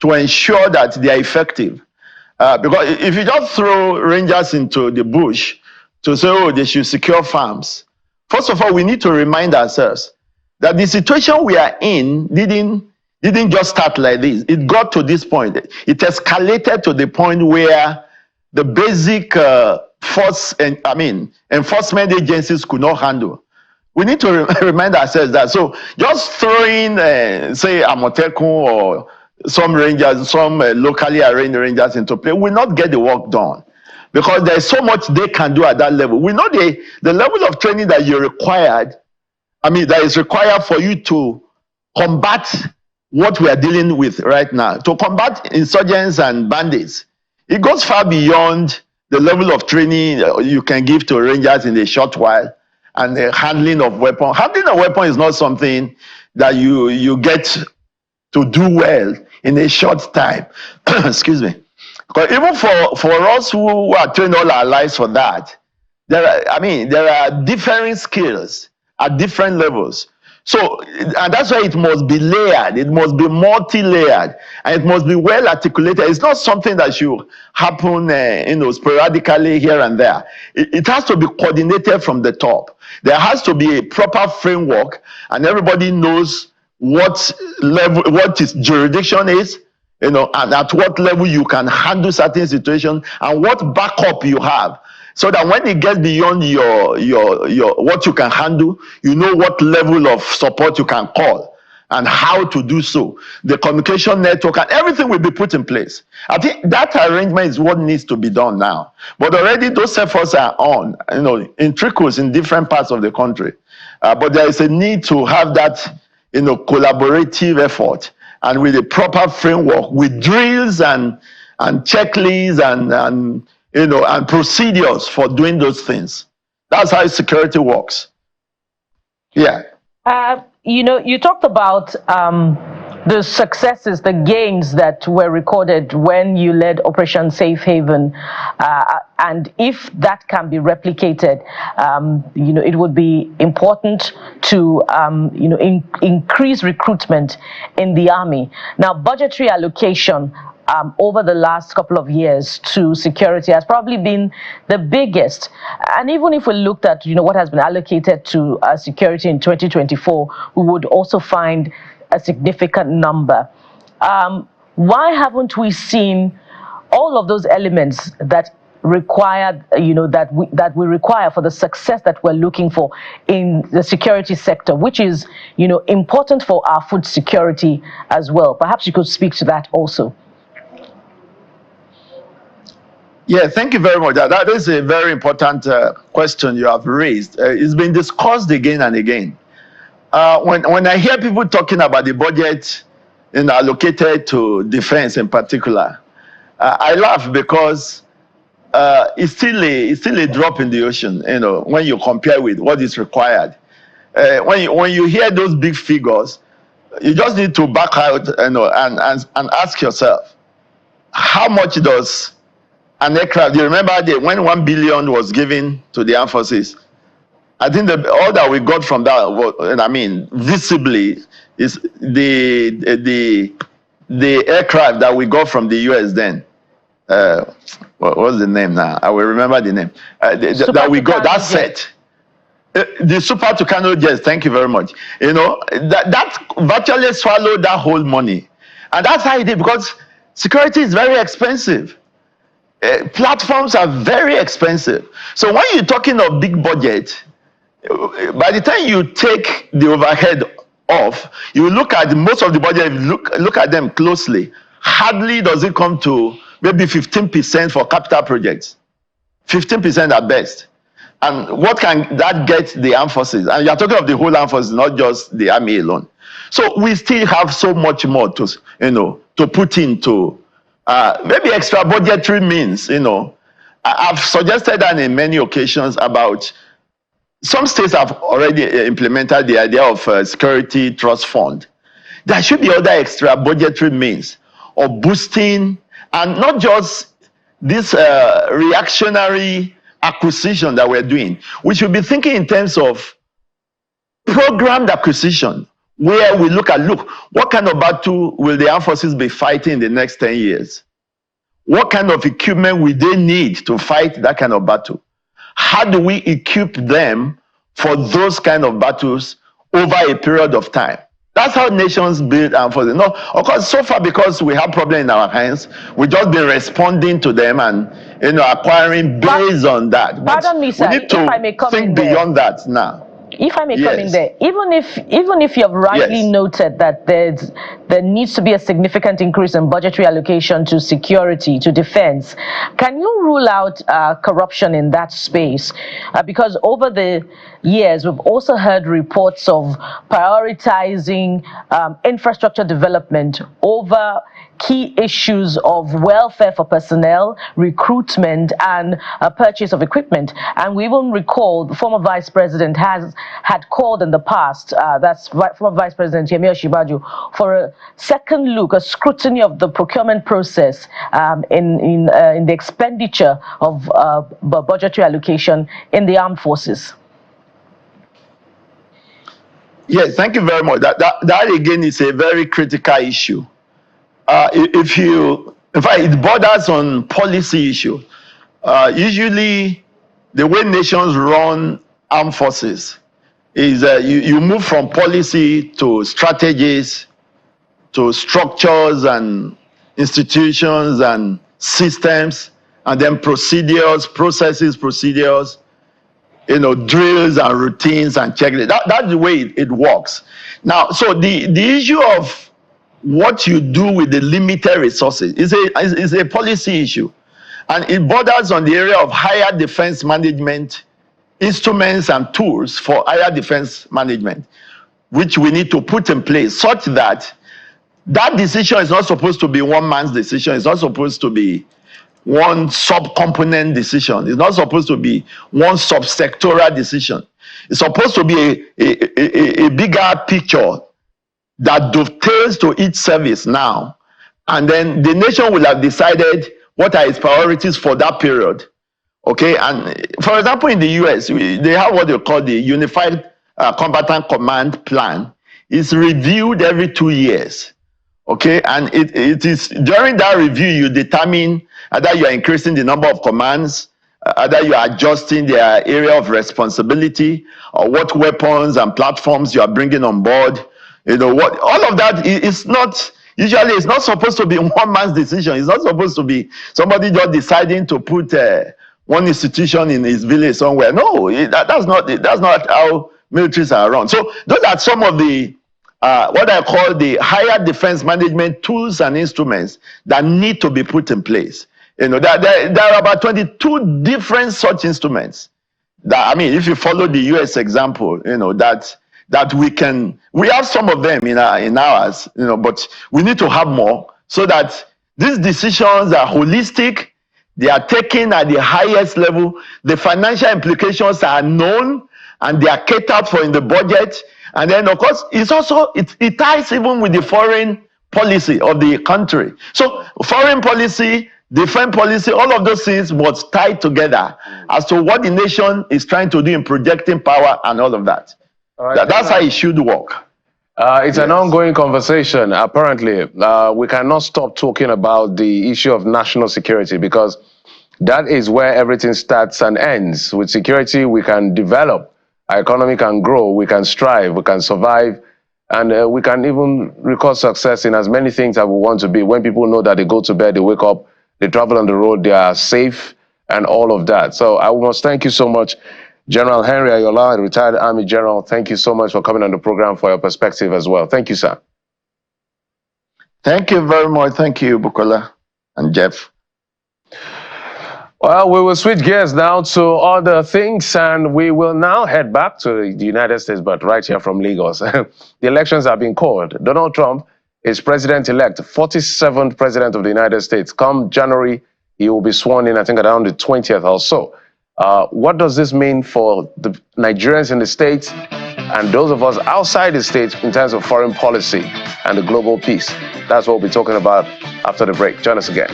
to ensure that they are effective. Because if you just throw rangers into the bush to say, oh, they should secure farms, first of all, we need to remind ourselves that the situation we are in didn't just start like this. It got to this point. It escalated to the point where the basic enforcement agencies could not handle. We need to remind ourselves that. So just throwing, say, Amotekun or some rangers, some locally arranged rangers into play will not get the work done, because there's so much they can do at that level. We know the level of training that you're required, that is required for you to combat what we are dealing with right now, to combat insurgents and bandits. It goes far beyond the level of training you can give to rangers in a short while, and the handling of weapons. Handling a weapon is not something that you get to do well in a short time. Excuse me. Because even for us who are trained all our lives for that, there are differing skills at different levels. So, and that's why it must be layered, it must be multi-layered, and it must be well articulated. It's not something that should happen, sporadically here and there. It has to be coordinated from the top. There has to be a proper framework, and everybody knows what his jurisdiction is, and at what level you can handle certain situations, and what backup you have, so that when it gets beyond your what you can handle, you know what level of support you can call and how to do so. The communication network and everything will be put in place. I think that arrangement is what needs to be done now. But already those efforts are on, in trickles in different parts of the country. But there is a need to have that, collaborative effort, and with a proper framework, with drills and checklists and procedures for doing those things. That's how security works. Yeah. You talked about the successes, the gains that were recorded when you led Operation Safe Haven, and if that can be replicated, it would be important to increase recruitment in the army. Now, budgetary allocation over the last couple of years to security has probably been the biggest. And even if we looked at what has been allocated to security in 2024, we would also find a significant number. Why haven't we seen all of those elements that required, that we require for the success that we're looking for in the security sector, which is, important for our food security as well? Perhaps you could speak to that also. Yeah, thank you very much. That is a very important question you have raised. It's been discussed again and again. When I hear people talking about the budget allocated to defense in particular, I laugh, because it's still a drop in the ocean, when you compare with what is required. When you hear those big figures, you just need to back out, and ask yourself, how much does an aircraft? You remember when 1 billion was given to the armed forces? I think all that we got from that, visibly, is the aircraft that we got from the US then. What's the name now? I will remember the name. That we got, that set. The Super Tucano jets, thank you very much. That virtually swallowed that whole money. And that's how it did, because security is very expensive. Platforms are very expensive. So when you're talking of big budget, by the time you take the overhead off, you look at most of the budget, look at them closely, hardly does it come to maybe 15% for capital projects. 15% at best. And what can that get the armed forces? And you're talking of the whole armed forces, not just the army alone. So we still have so much more to, to put into maybe extra budgetary means. I've suggested that in many occasions about some states have already implemented the idea of security trust fund. There should be other extra budgetary means of boosting, and not just this reactionary acquisition that we're doing. We should be thinking in terms of programmed acquisition, where we look, what kind of battle will the armed forces be fighting in the next 10 years? What kind of equipment will they need to fight that kind of battle? How do we equip them for those kind of battles over a period of time? That's how nations build armed forces. No, of course, so far, because we have problems in our hands, we've just been responding to them and acquiring based on that. But pardon me, sir, we need to think beyond that now. If I may come in there, even if you have rightly noted that there needs to be a significant increase in budgetary allocation to security, to defense, can you rule out corruption in that space? Because over the years, we've also heard reports of prioritizing infrastructure development over key issues of welfare for personnel, recruitment, and purchase of equipment. And we even recall the former Vice President had called in the past, that's former Vice President Yemi Osinbajo, for a second look, a scrutiny of the procurement process in the expenditure of budgetary allocation in the armed forces. Yes, thank you very much. That again is a very critical issue. In fact, it borders on policy issue. Usually, the way nations run armed forces is you move from policy to strategies, to structures and institutions and systems, and then procedures, drills and routines and checklists. That's the way it works. Now, so the issue of what you do with the limited resources is a policy issue, and it borders on the area of higher defense management instruments and tools for higher defense management, which we need to put in place such that that decision is not supposed to be one man's decision. It's not supposed to be one sub-component decision. It's not supposed to be one sub-sectoral decision. It's supposed to be a bigger picture that dovetails to each service now, and then the nation will have decided what are its priorities for that period. Okay, and for example, in the US, they have what they call the Unified Combatant Command Plan. It's reviewed every 2 years. Okay, and it is during that review you determine either you are increasing the number of commands, either you are adjusting their area of responsibility, or what weapons and platforms you are bringing on board. What all of that is not, usually it's not supposed to be one man's decision. It's not supposed to be somebody just deciding to put one institution in his village somewhere. No, that's not how militaries are run. So those are some of the what I call the higher defense management tools and instruments that need to be put in place. There are about 22 different such instruments. If you follow the US example, that we have some of them in ours, but we need to have more so that these decisions are holistic, they are taken at the highest level, the financial implications are known, and they are catered for in the budget. And then, of course, it ties even with the foreign policy of the country. So foreign policy, defense policy, all of those things must tie together as to what the nation is trying to do in projecting power and all of that. Right, that's how it should work. It's an ongoing conversation. Apparently, we cannot stop talking about the issue of national security, because that is where everything starts and ends. With security, we can develop, our economy can grow, we can strive, we can survive, and we can even record success in as many things that we want to be. When people know that they go to bed, they wake up, they travel on the road, they are safe, and all of that. So I must thank you so much, General Henry Ayola, a retired Army General. Thank you so much for coming on the program, for your perspective as well. Thank you, sir. Thank you very much. Thank you, Bukola and Jeff. Well, we will switch gears now to other things, and we will now head back to the United States, but right here from Lagos. The elections have been called. Donald Trump is president-elect, 47th president of the United States. Come January, he will be sworn in, I think, around the 20th or so. What does this mean for the Nigerians in the States and those of us outside the States in terms of foreign policy and the global peace? That's what we'll be talking about after the break. Join us again.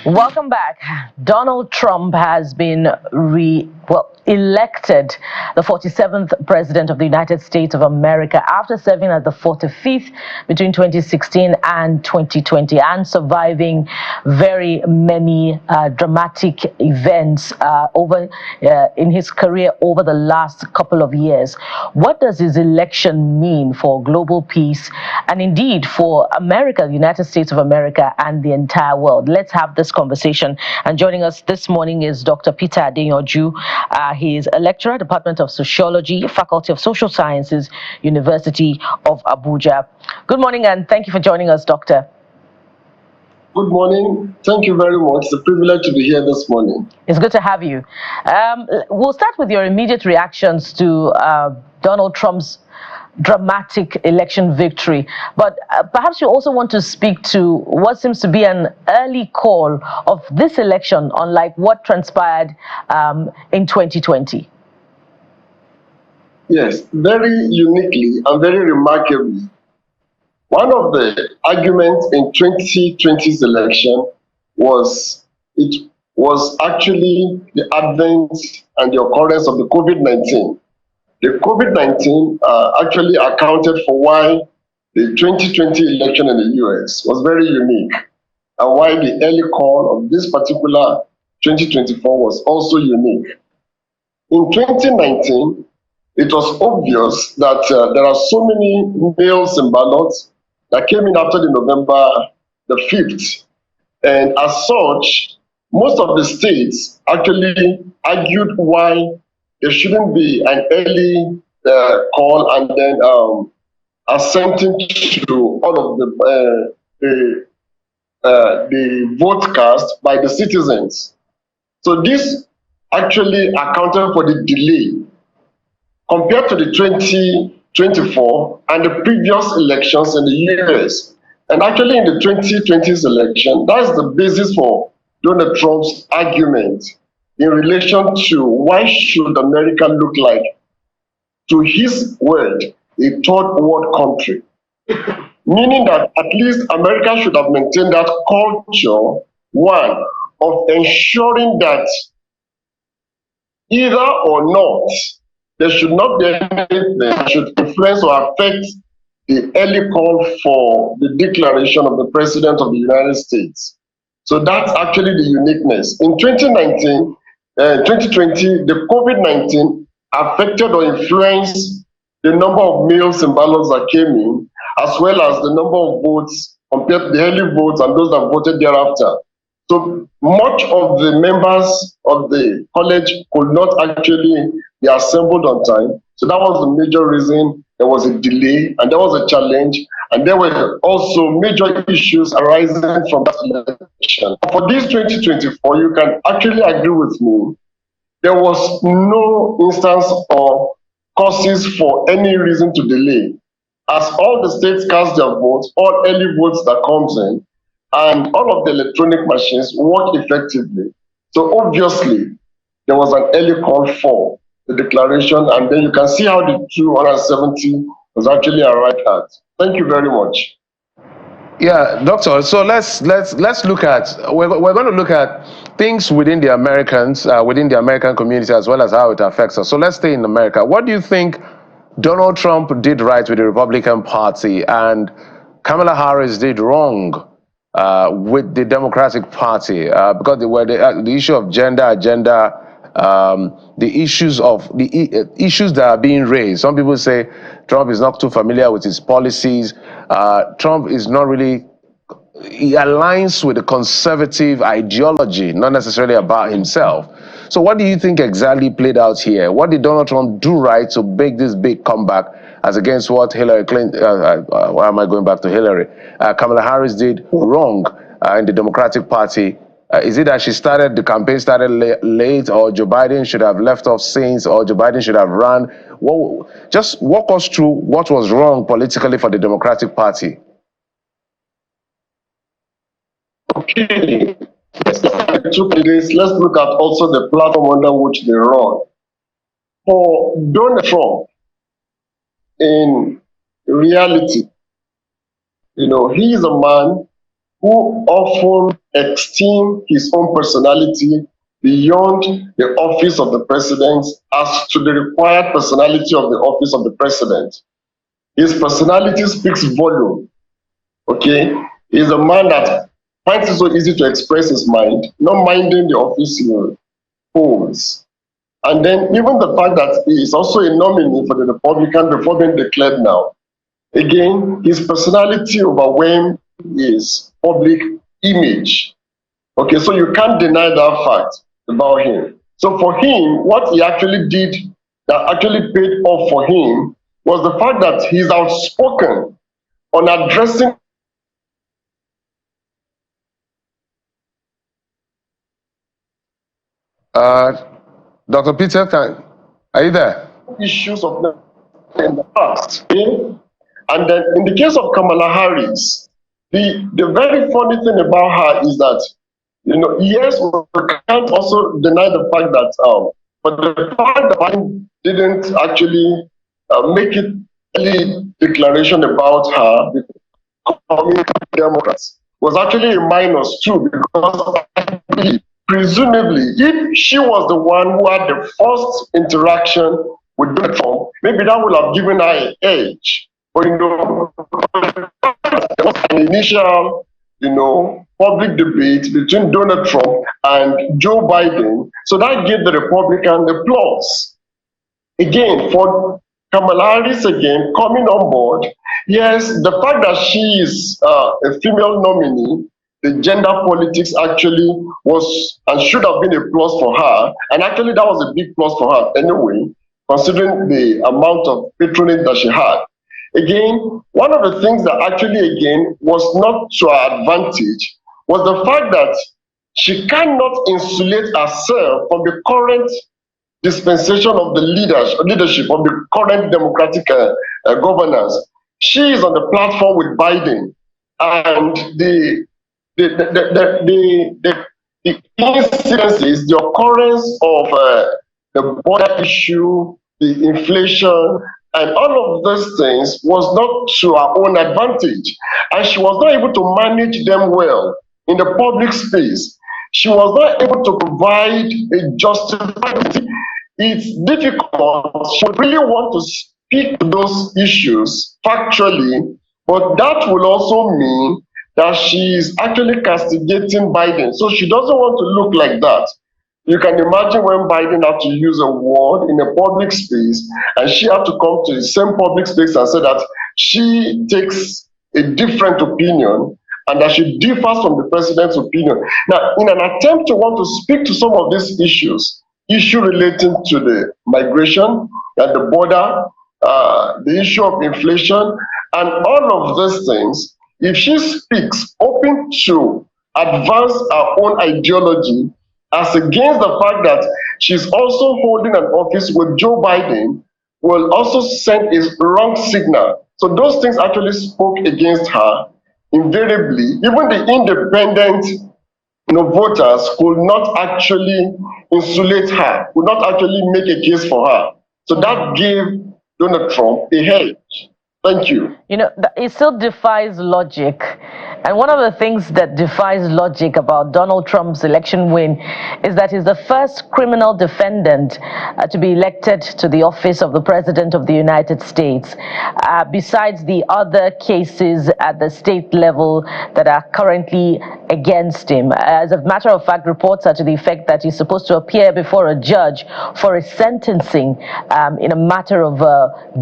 Welcome back. Donald Trump has been elected the 47th president of the United States of America after serving as the 45th between 2016 and 2020 and surviving very many dramatic events in his career over the last couple of years. What does his election mean for global peace and indeed for America, the United States of America, and the entire world? Let's have this conversation. And joining us this morning is Dr. Peter Adeyanju. He is a lecturer, Department of Sociology, Faculty of Social Sciences, University of Abuja. Good morning, and thank you for joining us, Doctor. Good morning. Thank you very much. It's a privilege to be here this morning. It's good to have you. We'll start with your immediate reactions to Donald Trump's dramatic election victory, but perhaps you also want to speak to what seems to be an early call of this election, unlike what transpired in 2020. Yes, very uniquely and very remarkably. One of the arguments in 2020's election was it was actually the advent and the occurrence of the COVID-19. The COVID-19 actually accounted for why the 2020 election in the US was very unique and why the early call of this particular 2024 was also unique. In 2019, it was obvious that there are so many mails and ballots that came in after the November the 5th. And as such, most of the states actually argued why there shouldn't be an early call and then assenting to all of the vote cast by the citizens. So this actually accounted for the delay compared to the 2024 and the previous elections in the US. And actually in the 2020's election, that's the basis for Donald Trump's argument in relation to why should America look like, to his word, a third world country. Meaning that at least America should have maintained that culture, one, of ensuring that either or not, there should not be anything that should influence or affect the early call for the declaration of the President of the United States. So that's actually the uniqueness. In 2020, the COVID-19 affected or influenced the number of mails and ballots that came in, as well as the number of votes compared to the early votes and those that voted thereafter. So much of the members of the college could not actually be assembled on time. So that was the major reason there was a delay and there was a challenge. And there were also major issues arising from that election. For this 2024, you can actually agree with me, there was no instance or causes for any reason to delay. As all the states cast their votes, all early votes that comes in, and all of the electronic machines work effectively. So obviously, there was an early call for the declaration, and then you can see how the 270 was actually arrived at. Thank you very much. Yeah, doctor. So let's look at we're going to look at things within the Americans, within the American community, as well as how it affects us. So let's stay in America. What do you think Donald Trump did right with the Republican Party and Kamala Harris did wrong with the Democratic Party? Because the issue of gender, the issues that are being raised. Some people say Trump is not too familiar with his policies. Trump is not really, he aligns with the conservative ideology, not necessarily about himself. So what do you think exactly played out here? What did Donald Trump do right to make this big comeback as against what Hillary Clinton, why am I going back to Hillary? Kamala Harris did wrong in the Democratic Party? Is it that the campaign started late, or Joe Biden should have left off since, or Joe Biden should have run? Well, just walk us through what was wrong politically for the Democratic Party. Okay. Let's look at also the platform under which they run. For Donald Trump, in reality, he is a man who often esteems his own personality beyond the office of the president as to the required personality of the office of the president. His personality speaks volume. Okay? He's a man that finds it so easy to express his mind, not minding the office he holds. And then even the fact that he is also a nominee for the Republican before being declared now. Again, his personality overwhelms his public image. Okay, so you can't deny that fact about him. So for him, what he actually did that actually paid off for him was the fact that he's outspoken on addressing Dr. Peter, are you there? Issues of in the past. Okay? And then in the case of Kamala Harris, the very funny thing about her is that, yes, we can't also deny the fact that, but the fact that Biden didn't actually make it any declaration about her becoming Democrats was actually a minus too, because presumably, if she was the one who had the first interaction with Donald Trump, maybe that would have given her an edge. But there was an initial, public debate between Donald Trump and Joe Biden, so that gave the Republican the plus. Again, for Kamala Harris again coming on board, yes, the fact that she is a female nominee, the gender politics actually was and should have been a plus for her, and actually that was a big plus for her anyway, considering the amount of patronage that she had. Again, one of the things that actually again was not to her advantage was the fact that she cannot insulate herself from the current dispensation of the leadership of the current democratic governance. She is on the platform with Biden, and the incidences, the occurrence of the border issue, the inflation, and all of those things was not to her own advantage, and she was not able to manage them well in the public space. She was not able to provide a justified. It's difficult. She would really want to speak to those issues factually, but that will also mean that she is actually castigating Biden. So she doesn't want to look like that. You can imagine when Biden had to use a word in a public space, and she had to come to the same public space and say that she takes a different opinion and that she differs from the president's opinion. Now, in an attempt to want to speak to some of these issues, issue relating to the migration at the border, the issue of inflation, and all of these things, if she speaks open to advance her own ideology, as against the fact that she's also holding an office with Joe Biden, will also send a wrong signal. So those things actually spoke against her invariably. Even the independent voters could not actually insulate her, could not actually make a case for her. So that gave Donald Trump a hedge. Thank you. It still defies logic. And one of the things that defies logic about Donald Trump's election win is that he's the first criminal defendant to be elected to the office of the President of the United States, besides the other cases at the state level that are currently against him. As a matter of fact, reports are to the effect that he's supposed to appear before a judge for a sentencing in a matter of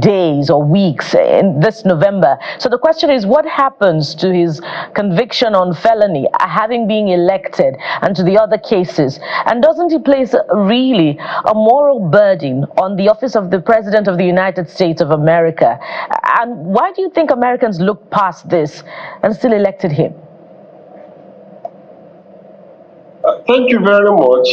days or weeks in this November. So the question is, what happens to his conviction on felony, having been elected, and to the other cases? And doesn't he place really a moral burden on the office of the President of the United States of America? And why do you think Americans look past this and still elected him? Thank you very much.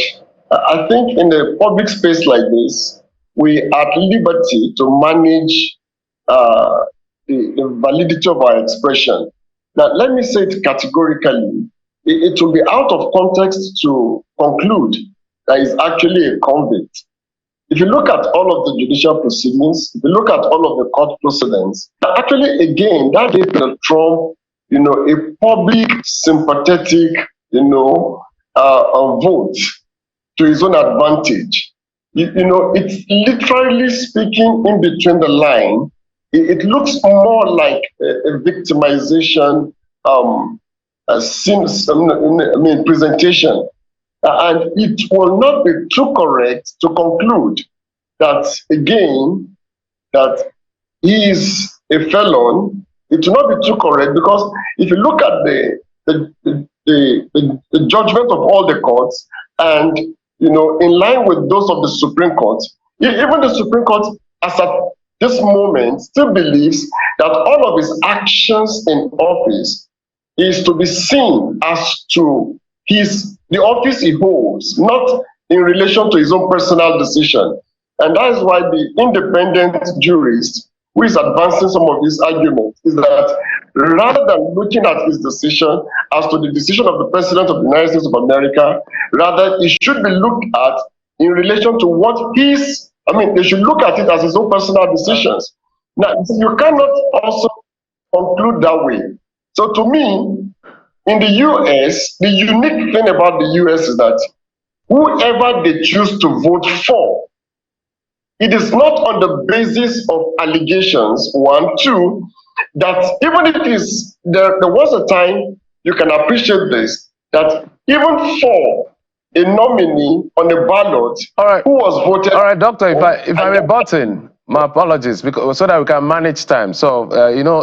I think in a public space like this, we are at liberty to manage the validity of our expression. Now, let me say it categorically. It will be out of context to conclude that he's actually a convict. If you look at all of the judicial proceedings, if you look at all of the court precedents, actually, again, that gave Trump, a public sympathetic, vote to his own advantage. It's literally speaking in between the line. It looks more like a victimization presentation. And it will not be too correct to conclude that, again, that he is a felon. It will not be too correct, because if you look at the judgment of all the courts, and in line with those of the Supreme Court, even the Supreme Court, as at this moment, still believes that all of his actions in office is to be seen as to the office he holds, not in relation to his own personal decision. And that is why the independent jurist who is advancing some of these arguments is that rather than looking at his decision as to the decision of the President of the United States of America, rather it should be looked at in relation to what they should look at it as his own personal decisions. Now, you cannot also conclude that way. So to me, in the US, the unique thing about the US is that whoever they choose to vote for, it is not on the basis of allegations, one. Two, that even if it is, there was a time, you can appreciate this, that even for a nominee on a ballot who was voted... All right, Doctor, if I may butt in, my apologies, because so that we can manage time. So,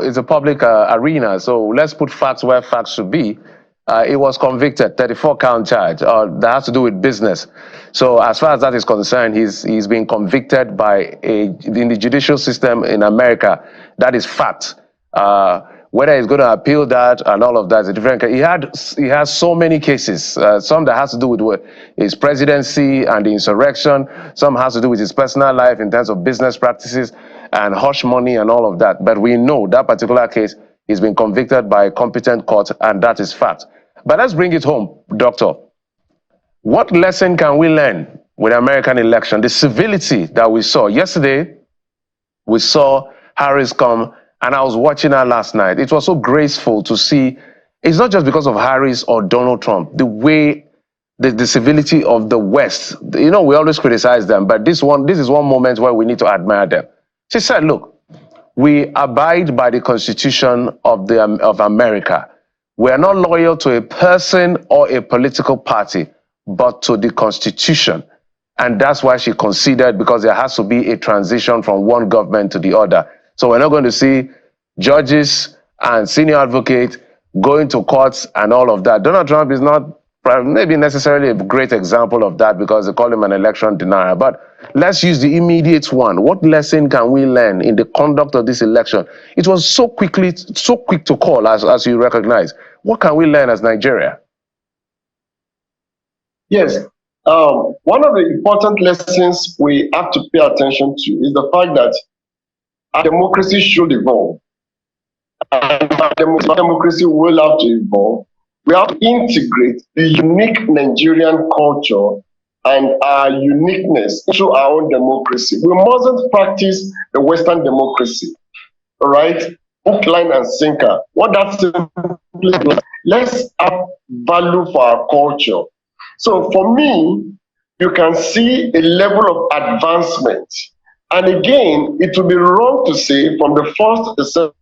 it's a public arena, so let's put facts where facts should be. It was convicted, 34-count charge. That has to do with business. So as far as that is concerned, he's been convicted in the judicial system in America. That is fact. Whether he's going to appeal that and all of that is a different case. He has so many cases. Some that has to do with his presidency and the insurrection. Some has to do with his personal life in terms of business practices and hush money and all of that. But we know that particular case, he's been convicted by a competent court, and that is fact. But let's bring it home, Doctor. What lesson can we learn with the American election? The civility that we saw. Yesterday, we saw Harris come, and I was watching her last night. It was so graceful to see. It's not just because of Harris or Donald Trump. The way, the civility of the West. We always criticize them, but this is one moment where we need to admire them. She said, look, we abide by the Constitution of America. We are not loyal to a person or a political party, but to the Constitution. And that's why she conceded, because there has to be a transition from one government to the other. So we're not going to see judges and senior advocates going to courts and all of that. Donald Trump is not maybe necessarily a great example of that, because they call him an election denier. But let's use the immediate one. What lesson can we learn in the conduct of this election? It was so quick to call, as you recognize. What can we learn as Nigeria? Yes. One of the important lessons we have to pay attention to is the fact that our democracy should evolve. And our democracy will have to evolve. We have to integrate the unique Nigerian culture and our uniqueness into our own democracy. We mustn't practice the Western democracy, all right? Hook, line, and sinker. What that simply means, let's have value for our culture. So for me, you can see a level of advancement. And again, it would be wrong to say from the first to the second.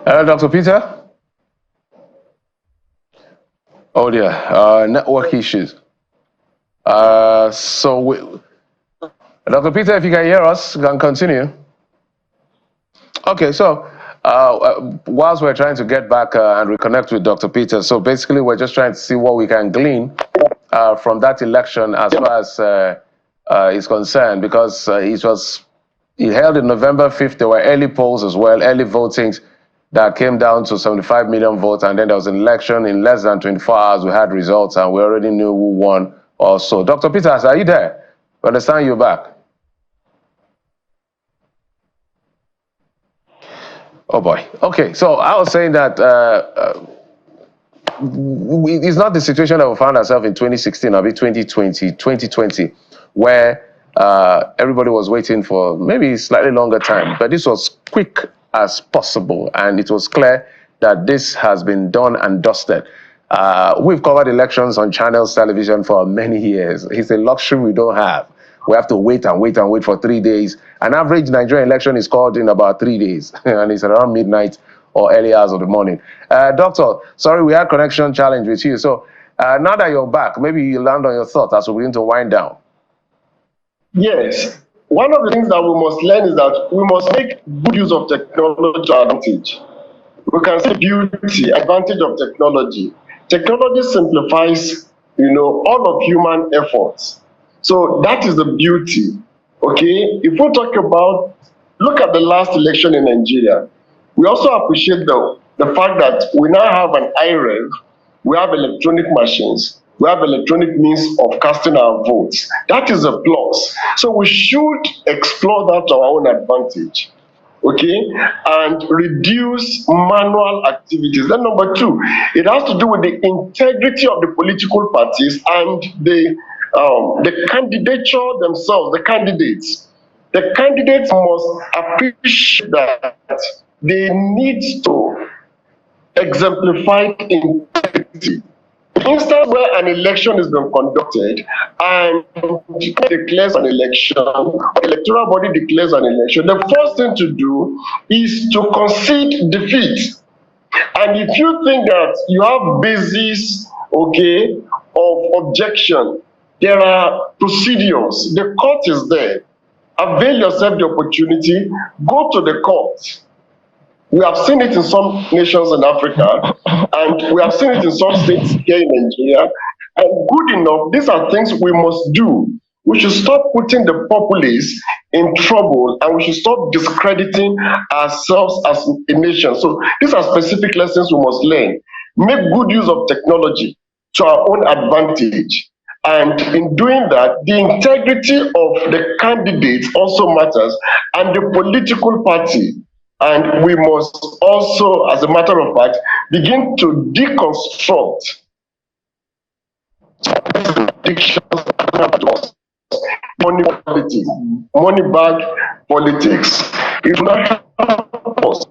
Dr. Peter? Oh dear, network issues. Dr. Peter, if you can hear us, you can continue. Okay, so whilst we're trying to get back and reconnect with Dr. Peter, so basically we're just trying to see what we can glean from that election as far as is concerned, because it held in November 5th. There were early polls as well, early votings that came down to 75 million votes, and then there was an election in less than 24 hours. We had results, and we already knew who won also. Dr. Peters, are you there? We understand you're back. Oh boy. Okay, so I was saying that it's not the situation that we found ourselves in 2016 or 2020, where everybody was waiting for maybe slightly longer time, but this was quick as possible, and it was clear that this has been done and dusted. We've covered elections on channels television for many years. It's a luxury we don't have. We have to wait and wait and wait for 3 days. An average Nigerian election is called in about 3 days, and it's around midnight or early hours of the morning. Doctor, sorry, we had connection challenge with you. So now that you're back, maybe you land on your thoughts as we begin to wind down. Yes. One of the things that we must learn is that we must make good use of technology advantage. We can see beauty, advantage of technology. Technology simplifies, all of human efforts. So that is the beauty. Okay, if we talk about, look at the last election in Nigeria. We also appreciate the fact that we now have an IREV, we have electronic machines, we have electronic means of casting our votes. That is a plus. So we should explore that to our own advantage. Okay, and reduce manual activities. Then number two, it has to do with the integrity of the political parties and the candidature themselves, the candidates. The candidates must appreciate that they need to exemplify integrity. The instance where an election is being conducted and declares an election, the electoral body declares an election, the first thing to do is to concede defeat. And if you think that you have basis, okay, of objection, there are procedures. The court is there. Avail yourself the opportunity. Go to the court. We have seen it in some nations in Africa, and we have seen it in some states here in Nigeria. And good enough, these are things we must do. We should stop putting the populace in trouble, and we should stop discrediting ourselves as a nation. So these are specific lessons we must learn. Make good use of technology to our own advantage. And in doing that, the integrity of the candidates also matters, and the political party. And we must also, as a matter of fact, begin to deconstruct money politics, money bag politics. It will not help us.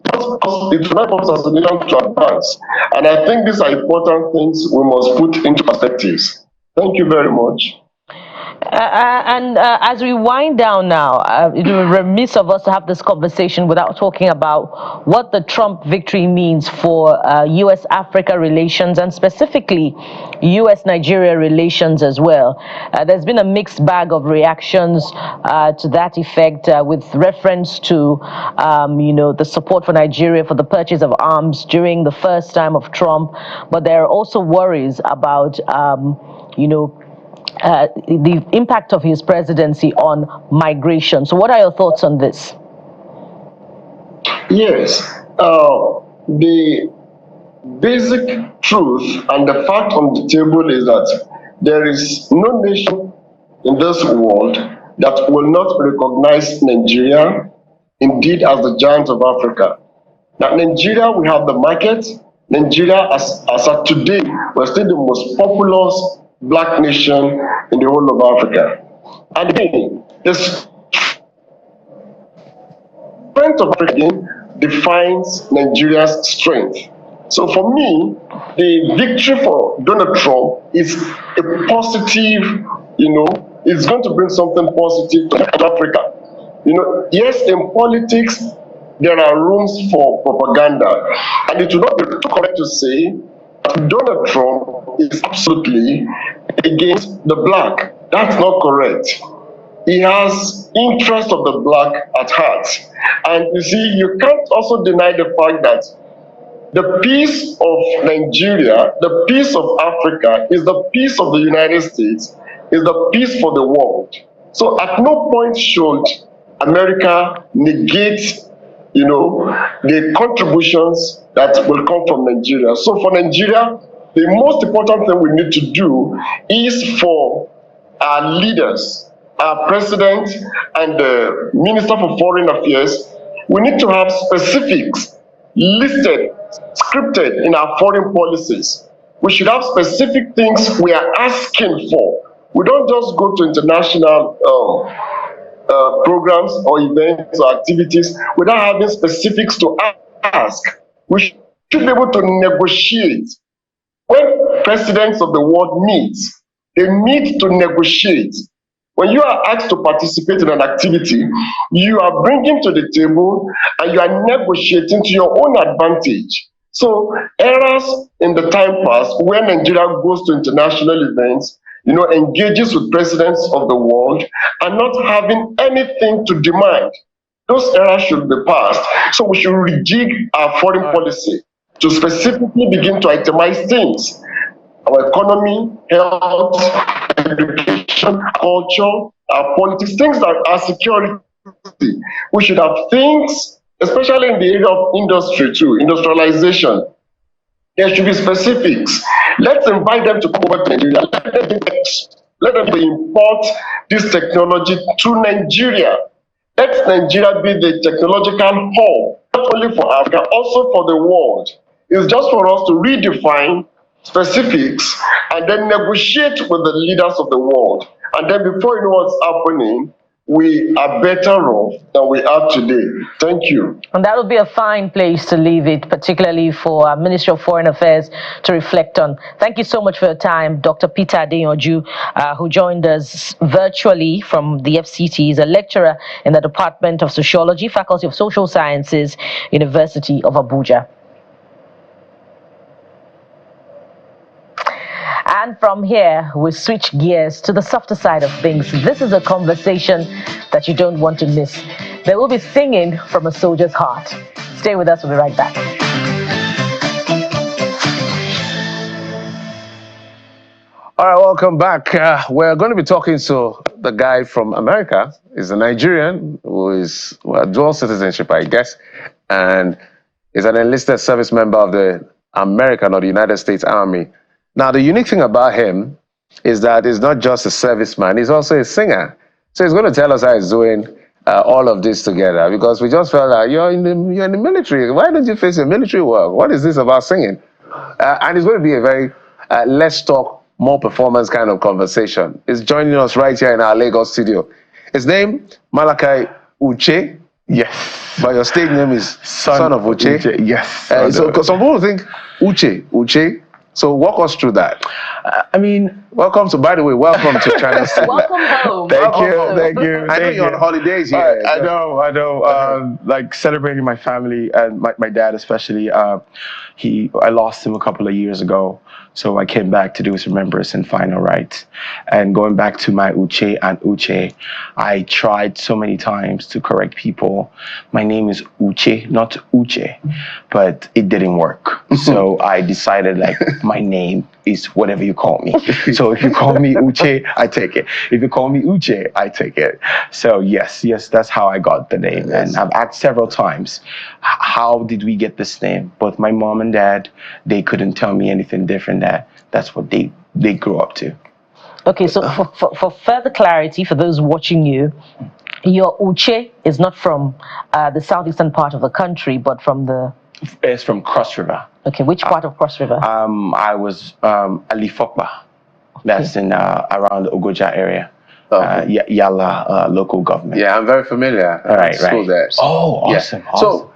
It will not help us as a nation to advance. And I think these are important things we must put into perspectives. Thank you very much. As we wind down now, it would be remiss of us to have this conversation without talking about what the Trump victory means for U.S.-Africa relations, and specifically U.S.-Nigeria relations as well. There's been a mixed bag of reactions to that effect, with reference to, the support for Nigeria for the purchase of arms during the first time of Trump. But there are also worries about, the impact of his presidency on migration. So what are your thoughts on this? Yes, the basic truth and the fact on the table is that there is no nation in this world that will not recognize Nigeria, indeed, as the giant of Africa. Now, Nigeria, we have the market. Nigeria, as of today, we're still the most populous black nation in the whole of Africa. And again, this strength of Africa defines Nigeria's strength. So for me, the victory for Donald Trump is a positive, it's going to bring something positive to Africa. Yes, in politics, there are rooms for propaganda. And it would not be too correct to say that Donald Trump is absolutely against the black. That's not correct. He has interest of the black at heart. And you see, you can't also deny the fact that the peace of Nigeria, the peace of Africa, is the peace of the United States, is the peace for the world. So at no point should America negate, the contributions that will come from Nigeria. So for Nigeria, the most important thing we need to do is for our leaders, our president and the Minister for Foreign Affairs, we need to have specifics listed, scripted in our foreign policies. We should have specific things we are asking for. We don't just go to international programs or events or activities without having specifics to ask. We should be able to negotiate. When presidents of the world meet, they need to negotiate. When you are asked to participate in an activity, you are bringing to the table and you are negotiating to your own advantage. So errors in the time past when Nigeria goes to international events, engages with presidents of the world and not having anything to demand. Those errors should be passed. So we should rejig our foreign policy to specifically begin to itemize things. Our economy, health, education, culture, our politics, things that are security. We should have things, especially in the area of industry too, industrialization. There should be specifics. Let's invite them to come over to Nigeria. Let them import this technology to Nigeria. Let Nigeria be the technological hub, not only for Africa, also for the world. It's just for us to redefine specifics and then negotiate with the leaders of the world. And then before you know what's happening, we are better off than we are today. Thank you. And that would be a fine place to leave it, particularly for our Ministry of Foreign Affairs to reflect on. Thank you so much for your time, Dr. Peter Adeyanju, who joined us virtually from the FCT. He's a lecturer in the Department of Sociology, Faculty of Social Sciences, University of Abuja. And from here, we switch gears to the softer side of things. This is a conversation that you don't want to miss. There will be singing from a soldier's heart. Stay with us, we'll be right back. All right, welcome back. We're going to be talking to the guy from America. He's a Nigerian who is dual citizenship, I guess, and is an enlisted service member of the American or the United States Army. Now, the unique thing about him is that he's not just a serviceman, he's also a singer. So he's going to tell us how he's doing all of this together, because we just felt like you're in the military. Why don't you face your military work? What is this about singing? And it's going to be a very less talk, more performance kind of conversation. He's joining us right here in our Lagos studio. His name, Malachi Uche. Yes. But your stage name is Son of Uche. Uche. Yes. So some people think Uche. So walk us through that. Welcome to China. Welcome home. Thank you. I know you're on holidays here. I know. Like celebrating my family and my dad especially. I lost him a couple of years ago, so I came back to do his remembrance and final rites. And going back to my Uche and Uche, I tried so many times to correct people. My name is Uche, not Uche, but it didn't work. So I decided my name is whatever you call me. So if you call me Uche, I take it. If you call me Uche, I take it. So yes, that's how I got the name. Yes. And I've asked several times, how did we get this name? Both my mom and dad, they couldn't tell me anything different. That's what they grew up to. Okay, so for further clarity, for those watching you, your Uche is not from the southeastern part of the country, but from the... It's from Cross River. Okay, which part of Cross River? I was Alifokpa. That's in around the Ogoja area. Yala local government. Yeah, I'm very familiar. Right. There. Oh, awesome. Yeah. So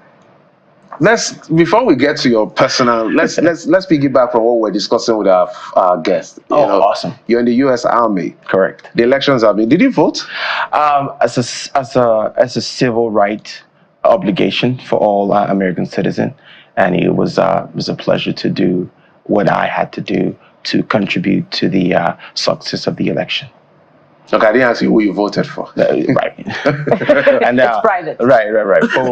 before we get to your personal, let's piggyback from what we're discussing with our guest. Awesome. You're in the U.S. Army. Correct. The elections have been. Did you vote? As a civil right, obligation for all American citizens, and it was a pleasure to do what I had to do to contribute to the success of the election. Okay, I didn't ask you who you voted for. Right. And it's private. Right.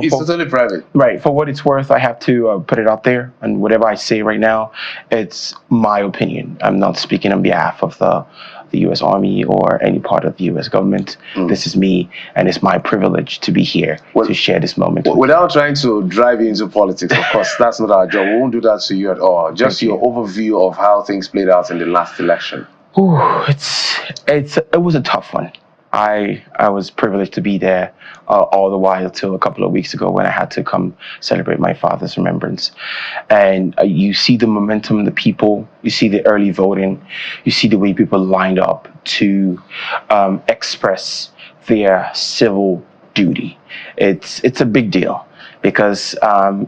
It's totally private. Right. For what it's worth, I have to put it out there. And whatever I say right now, it's my opinion. I'm not speaking on behalf of the U.S. Army or any part of the U.S. government. This is me, and it's my privilege to be here to share this moment. Without trying to drive you into politics, of course, that's not our job. We won't do that to you at all. Just your overview of how things played out in the last election. Ooh, it was a tough one. I was privileged to be there all the while till a couple of weeks ago when I had to come celebrate my father's remembrance. And you see the momentum of the people, you see the early voting, you see the way people lined up to express their civil duty. It's a big deal because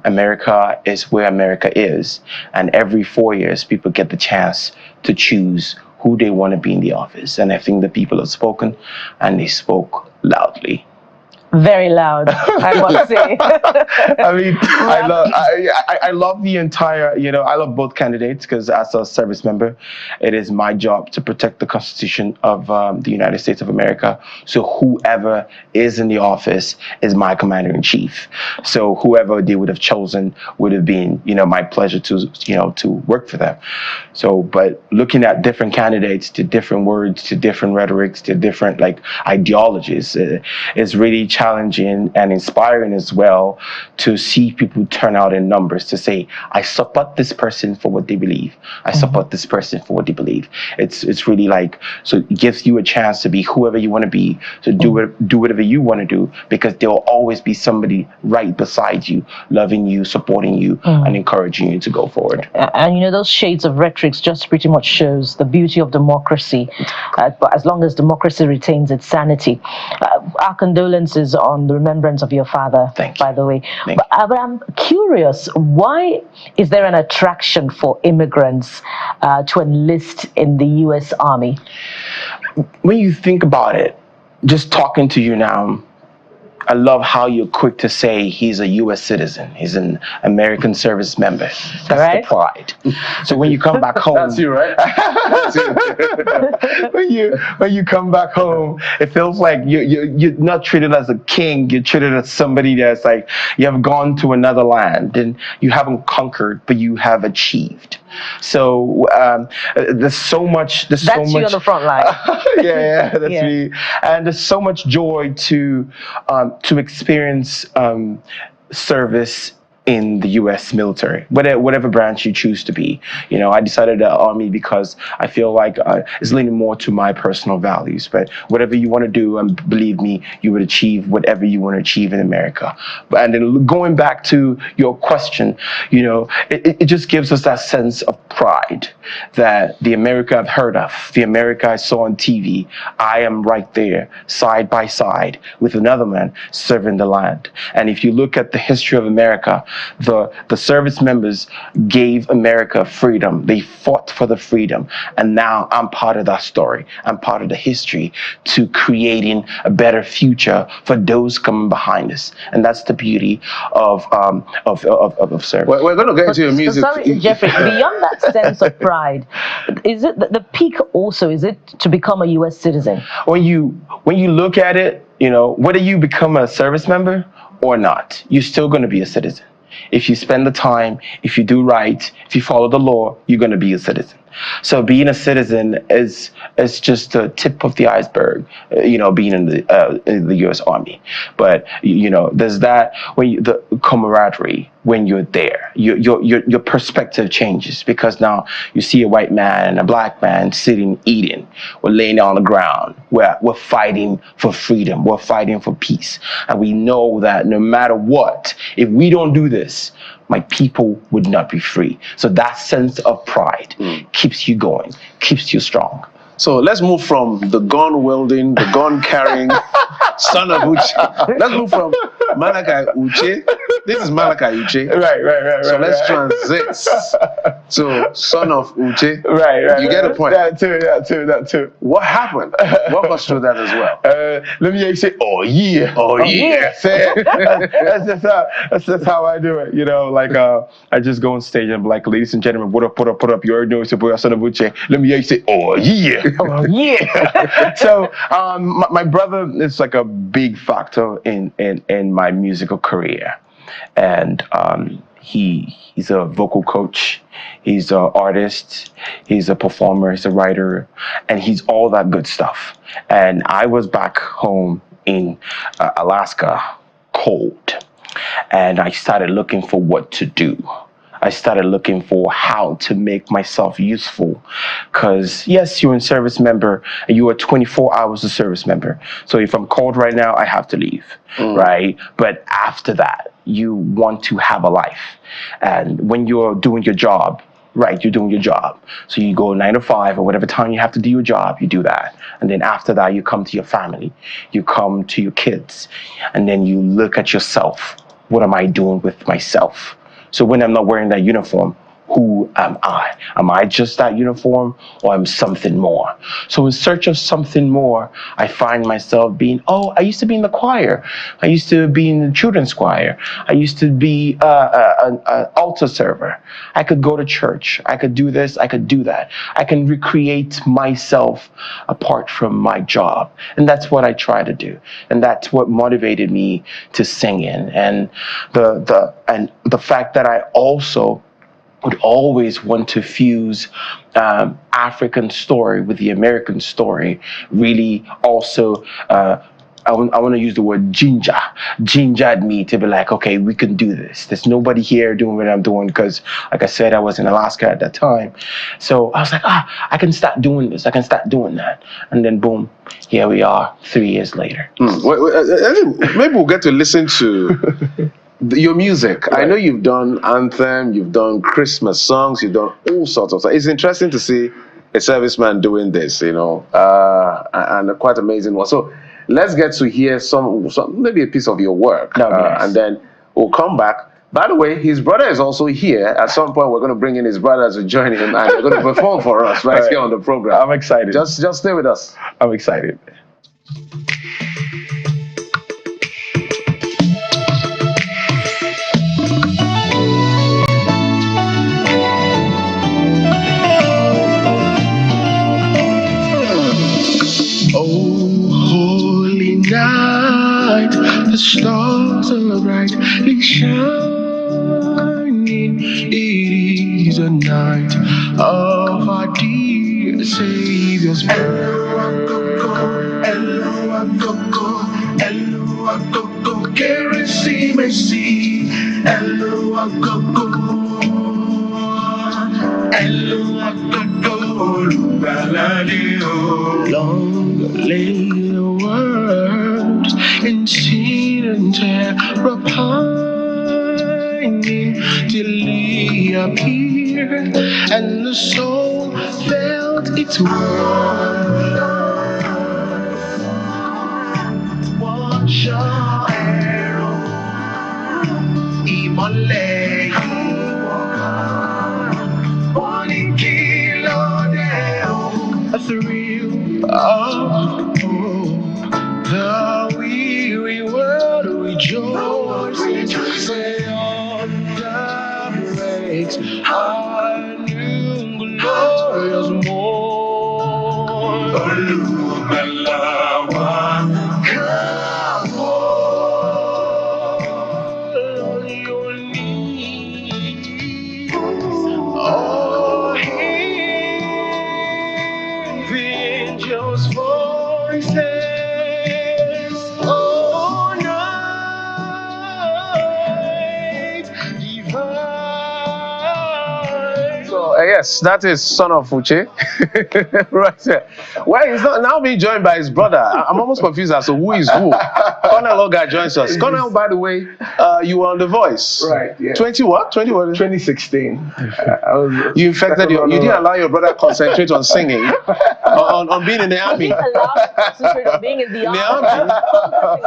America is where America is, and every 4 years people get the chance to choose who they want to be in the office. And I think the people have spoken, and they spoke loudly. Very loud, I must say. I mean, I love the entire, I love both candidates because as a service member, it is my job to protect the Constitution of the United States of America. So whoever is in the office is my commander-in-chief. So whoever they would have chosen would have been, my pleasure to work for them. So, but looking at different candidates, to different words, to different rhetorics, to different ideologies, is really challenging and inspiring as well to see people turn out in numbers to say, I support this person for what they believe. I support this person for what they believe. It's really so it gives you a chance to be whoever you want to be, to do whatever you want to do, because there will always be somebody right beside you, loving you, supporting you, and encouraging you to go forward. And those shades of rhetorics just pretty much shows the beauty of democracy. But as long as democracy retains its sanity. Our condolences on the remembrance of your father, by the way. But I'm curious, why is there an attraction for immigrants to enlist in the U.S. Army? When you think about it, just talking to you now, I love how you're quick to say he's a U.S. citizen. He's an American service member. That's the pride. So when you come back home, that's you, right? That's you. when you come back home, it feels like you're not treated as a king. You're treated as somebody that's you have gone to another land and you haven't conquered, but you have achieved. So there's so much. That's you on the front line. yeah, that's me. And there's so much joy to experience service in the U.S. military, whatever branch you choose to be. I decided the Army because I feel like it's leaning more to my personal values. But whatever you want to do, and believe me, you would achieve whatever you want to achieve in America. And then going back to your question, it just gives us that sense of pride that the America I've heard of, the America I saw on TV, I am right there, side by side with another man serving the land. And if you look at the history of America, the service members gave America freedom. They fought for the freedom. And now I'm part of that story. I'm part of the history to creating a better future for those coming behind us. And that's the beauty of service. We're going to get into your music. Sorry, Jeffrey, beyond that sense of pride, is it the peak also, is it to become a U.S. citizen? When you look at it, whether you become a service member or not, you're still going to be a citizen. If you spend the time, if you do right, if you follow the law, you're going to be a citizen. So being a citizen is just the tip of the iceberg, being in the U.S. Army. But there's that the camaraderie when you're there. Your perspective changes because now you see a white man and a black man sitting eating. We're laying on the ground. We're fighting for freedom. We're fighting for peace, and we know that no matter what, if we don't do this, my people would not be free. So that sense of pride keeps you going, keeps you strong. So let's move from the gun wielding, the gun carrying, Son of Uche. Let's move from Malachi Uche. This is Malachi Uche. Right. So let's transit to son of Uche. Right. You get a point. That too. What happened? Walk us through that as well. Let me hear you say, oh yeah. That's just how I do it. You know, like I just go on stage and be like, ladies and gentlemen, what up? You already know it's your boy Son of Uche. Let me hear you say, oh yeah. Oh, yeah. So my brother is like a big factor in my musical career. And he's a vocal coach, he's an artist, he's a performer, he's a writer, and he's all that good stuff. And I was back home in Alaska, cold, and I started looking for what to do. I started looking for how to make myself useful, because yes, you're a service member and you are 24 hours a service member. So if I'm called right now, I have to leave, right? But after that, you want to have a life. And when you're doing your job, right, you're doing your job. So you go 9 to 5 or whatever time you have to do your job, you do that. And then after that, you come to your family, you come to your kids, and then you look at yourself. What am I doing with myself? So when I'm not wearing that uniform, who am I? Am I just that uniform, or am something more? So in search of something more, I find myself being, I used to be in the choir. I used to be in the children's choir. I used to be an altar server. I could go to church. I could do this. I could do that. I can recreate myself apart from my job. And that's what I try to do. And that's what motivated me to singing. And the fact that I also would always want to fuse African story with the American story. Really also, I want to use the word gingered me to be like, okay, we can do this. There's nobody here doing what I'm doing, because like I said, I was in Alaska at that time. So I was like, I can start doing this. I can start doing that. And then boom, here we are 3 years later. Maybe we'll get to listen to your music. Right. I know you've done anthem, you've done Christmas songs, you've done all sorts of stuff. It's interesting to see a serviceman doing this, and a quite amazing one. So let's get to hear some maybe a piece of your work, and then we'll come back. By the way, his brother is also here. At some point, we're going to bring in his brother to join him, and they're going to perform for us right here on the program. I'm excited. Just stay with us. I'm excited. The stars are brightly shining. It is a night of our dear Savior's birth. Long lay the world in sin and terror pining, till he appeared and the soul felt its worth. Watch your arrow, imole, one kilo down, a thrill of hope. The weary world rejoices, beyond the breaks our new glorious morn. Come on your knees, oh, hear the angels' voices. Yes, that is son of Uche. Right there. Well, he's not now being joined by his brother. I'm almost confused as to who is who. Colonel Oga joins us. Colonel, by the way, you were on The Voice. Right, yeah. 20 what? 20 what? 2016. You infected you didn't allow your brother to concentrate on singing, on being in the army. You didn't allow him to concentrate on being in the army.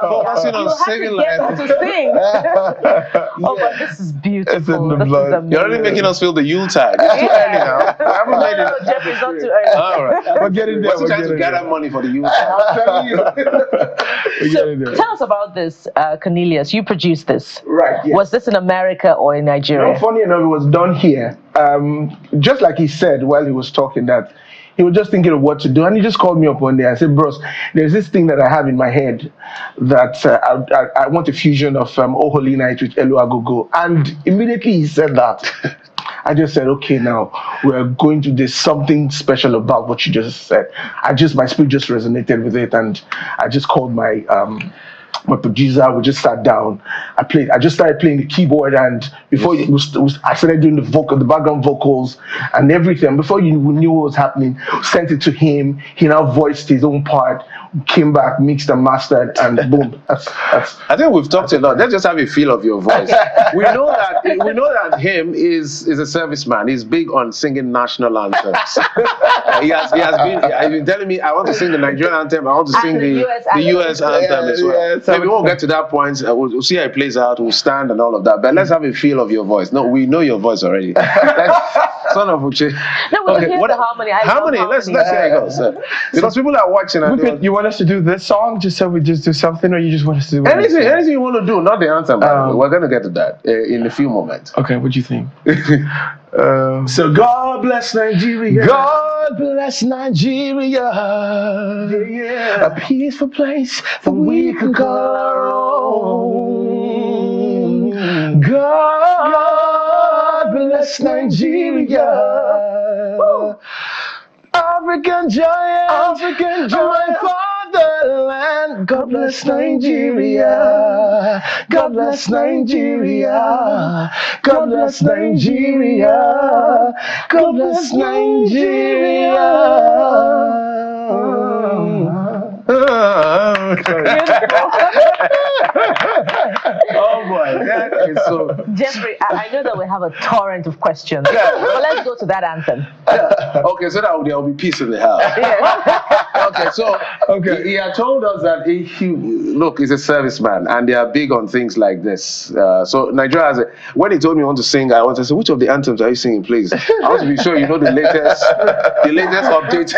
Focusing on singing You had to get him to sing. Oh, but this is beautiful. It's in the This is blood. amazing. You're already making us feel the Yuletide. It's too early now. I haven't made it. Jeffrey, it's not too early. All right. We're getting there. What's he trying to gather money for the Yuletide? I'm telling you. We're So getting there. tell us about this, Cornelius. You produced this. Right, yeah. Was this in America or in Nigeria? No, funny enough, it was done here. Just like he said while he was talking that he was just thinking of what to do, and he just called me up one day and said, "Bros, there's this thing that I have in my head that I want a fusion of Oh Holy Night with Elu Agogo." And immediately he said that. I just said, okay, now we're going to do something special about what you just said. My spirit just resonated with it, and I just called my producer. We just sat down. I just started playing the keyboard, and before I started doing the background vocals and everything. Before we knew what was happening, sent it to him. He now voiced his own part. Came back, mixed and mastered, and boom. That's I think we've talked a lot. Let's just have a feel of your voice. We know that him is a serviceman. He's big on singing national anthems. He has been telling me, I want to sing the Nigerian anthem. I want to sing the US anthem as well. Yeah, Maybe we won't get to that point. We'll see how it plays out. We'll stand and all of that. But let's have a feel of your voice. No, we know your voice already. Son of Uche. No, here's the harmony. Harmony. Let's see how it goes. Because people are watching. And you want us to do this song just so we just do something, or you just want us to do anything you want to do, not the anthem. We're going to get to that in a few moments. Okay, what do you think? So God bless Nigeria. God bless Nigeria. Yeah. A peaceful place that we can call our own. God bless Nigeria. African giant, my fatherland. God bless Nigeria. God bless Nigeria. God bless Nigeria. God bless Nigeria. Oh boy, that is so. Jeffrey, I know that we have a torrent of questions. Yeah. But let's go to that anthem. Okay, so that there will be peace in the house. Okay, so he had told us that he's a serviceman, and they are big on things like this. So Nigeria has when he told me he wanted to sing, I wanted to say, which of the anthems are you singing, please? I want to be sure you know the latest update.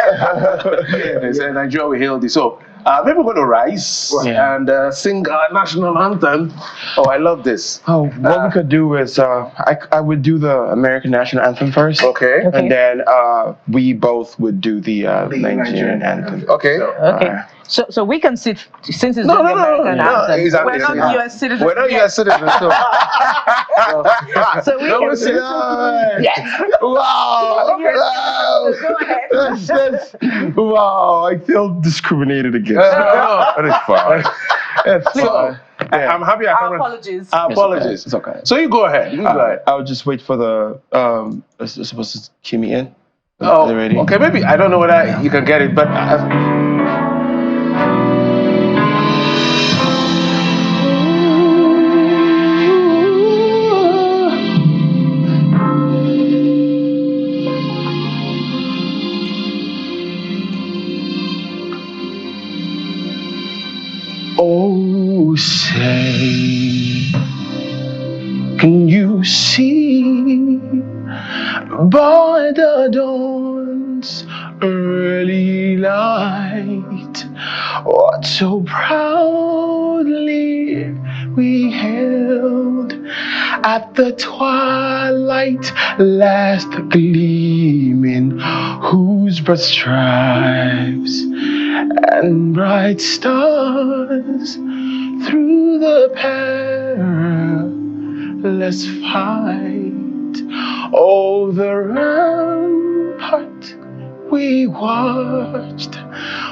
They said Nigeria will hail this. So maybe we're going to rise and sing our national anthem. Oh, I love this. Oh, what we could do is I would do the American national anthem first. Okay. And then we both would do the Nigerian anthem. Okay. So we can sit since it's the American anthem. Exactly. We're not US citizens. We're not US citizens. So we can sit. Yes. Wow. Go ahead. Wow. I feel discriminated against. That is fine. So, I'm happy. Our apologies. Apologies. It's okay. So you go ahead. I'll just wait for the supposed to key me in. Oh, Are they ready? okay. Maybe I don't know whether you can get it, but. Oh, say, can you see by the dawn's early light what so proudly we held at the twilight last gleaming, whose broad stripes and bright stars through the perilous fight. Oh, the rampart we watched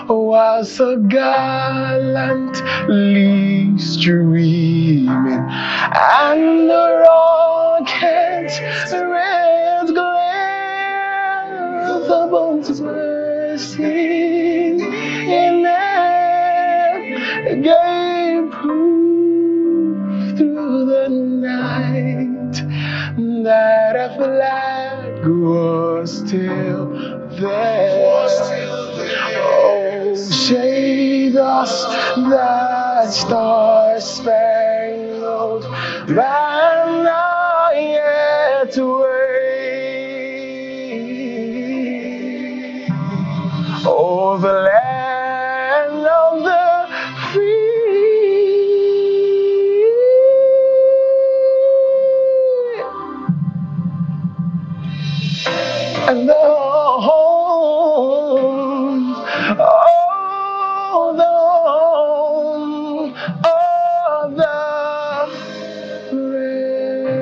was so gallantly streaming, and the rocket's rays glared the bones resting in them, gave proof through the night that a flag was still there. Oh, shade us that star-spangled banner yet wave. Oh, the land of the free and the home, oh, the home of the brave.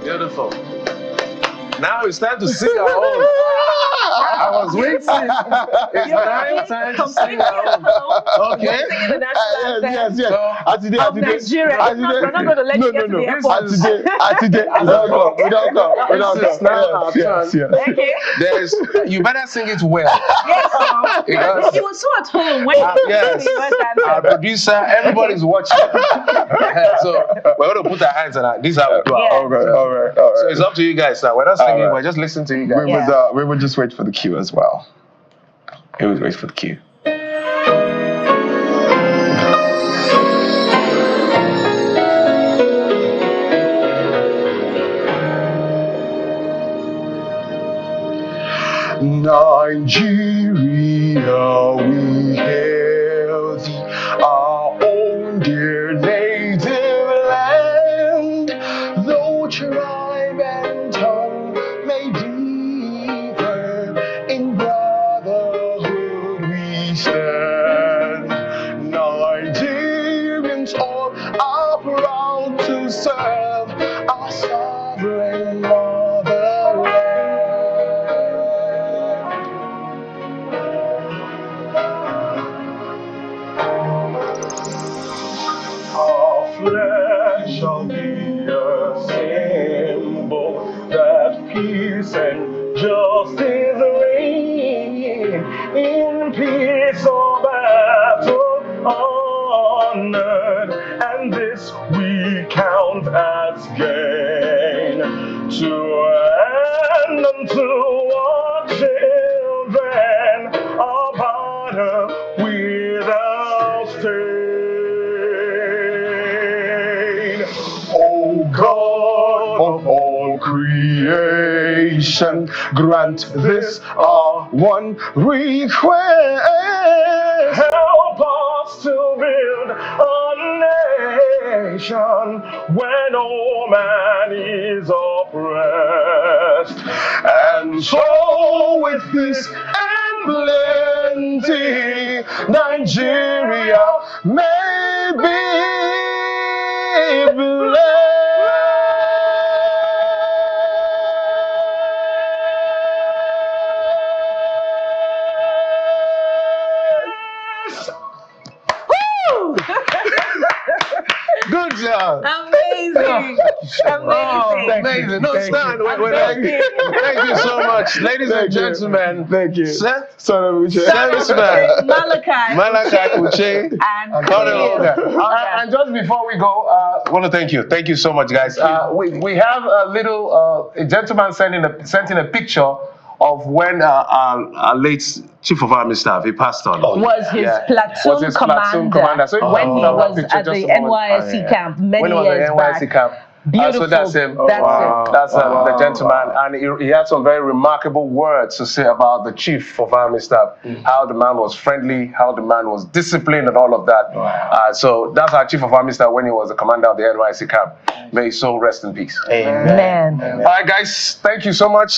Beautiful. Now it's time to sing our own. I was waiting. It's now time to sing our own. Okay. Singing the national anthem Yes. of Nigeria. We're not going to let you get to the airport. We don't come. It's now our turn. Okay. You better sing it well. Yes, Because he was so at home when yes, our producer, everybody's watching. So we're going to put our hands on that. This is how we do it. All right. So it's up to you guys now. We're not singing, right. we're just listening to you guys. We would just wait for the cue as well. We would wait for the cue. 'Nigeria, we hail thee, our own dear native land. Though tribe and tongue may differ, in brotherhood we stand. Nigerians all are proud to serve our sovereign motherland. Our flag shall be a symbol that peace and justice reign. In peace or battle honored, and this we count as gain. To end unto our children a banner without stain. O God of all creation, grant this our one request. Help us to build a nation where no man is oppressed. And so with peace and plenty, Nigeria may be blessed. Good job. Amazing. Amazing. No, it's not. Thank you so much. Ladies and gentlemen. Thank you. Serviceman. Malachi Uche. and And just before we go, I want to thank you. Thank you so much, guys. We have a little a gentleman sent in a picture of when our late Chief of Army Staff, he passed on. Was his platoon commander. So when he was at the NYSC camp many years back. Beautiful. So that's him. That's the gentleman, and he had some very remarkable words to say about the Chief of Army Staff. How the man was friendly, how the man was disciplined, and all of that. So that's our Chief of Army Staff when he was the commander of the NYSC camp. May his soul rest in peace. Amen. All right, guys. Thank you so much,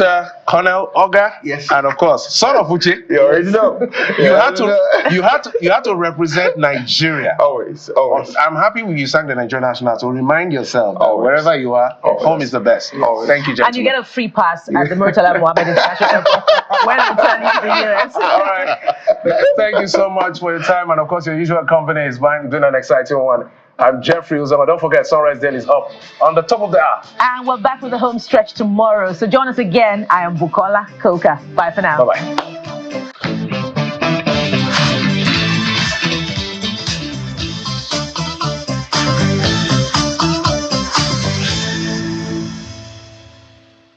Colonel Oga. Yes. And of course, son of Uche. You already know. You had to represent Nigeria. Always. I'm happy when you sang the Nigerian national to remind yourself that wherever you are, home is the best. Thank you, gentlemen. And you get a free pass at the Murtala Mohammed International Airport when I'm turning to the US. All right. Thank you so much for your time, and of course, your usual company is doing an exciting one. I'm Jeffrey Uzama. Don't forget, Sunrise Daily is up on the top of the hour. And we're back with the home stretch tomorrow. So join us again. I am Bukola Koka. Bye for now. Bye-bye.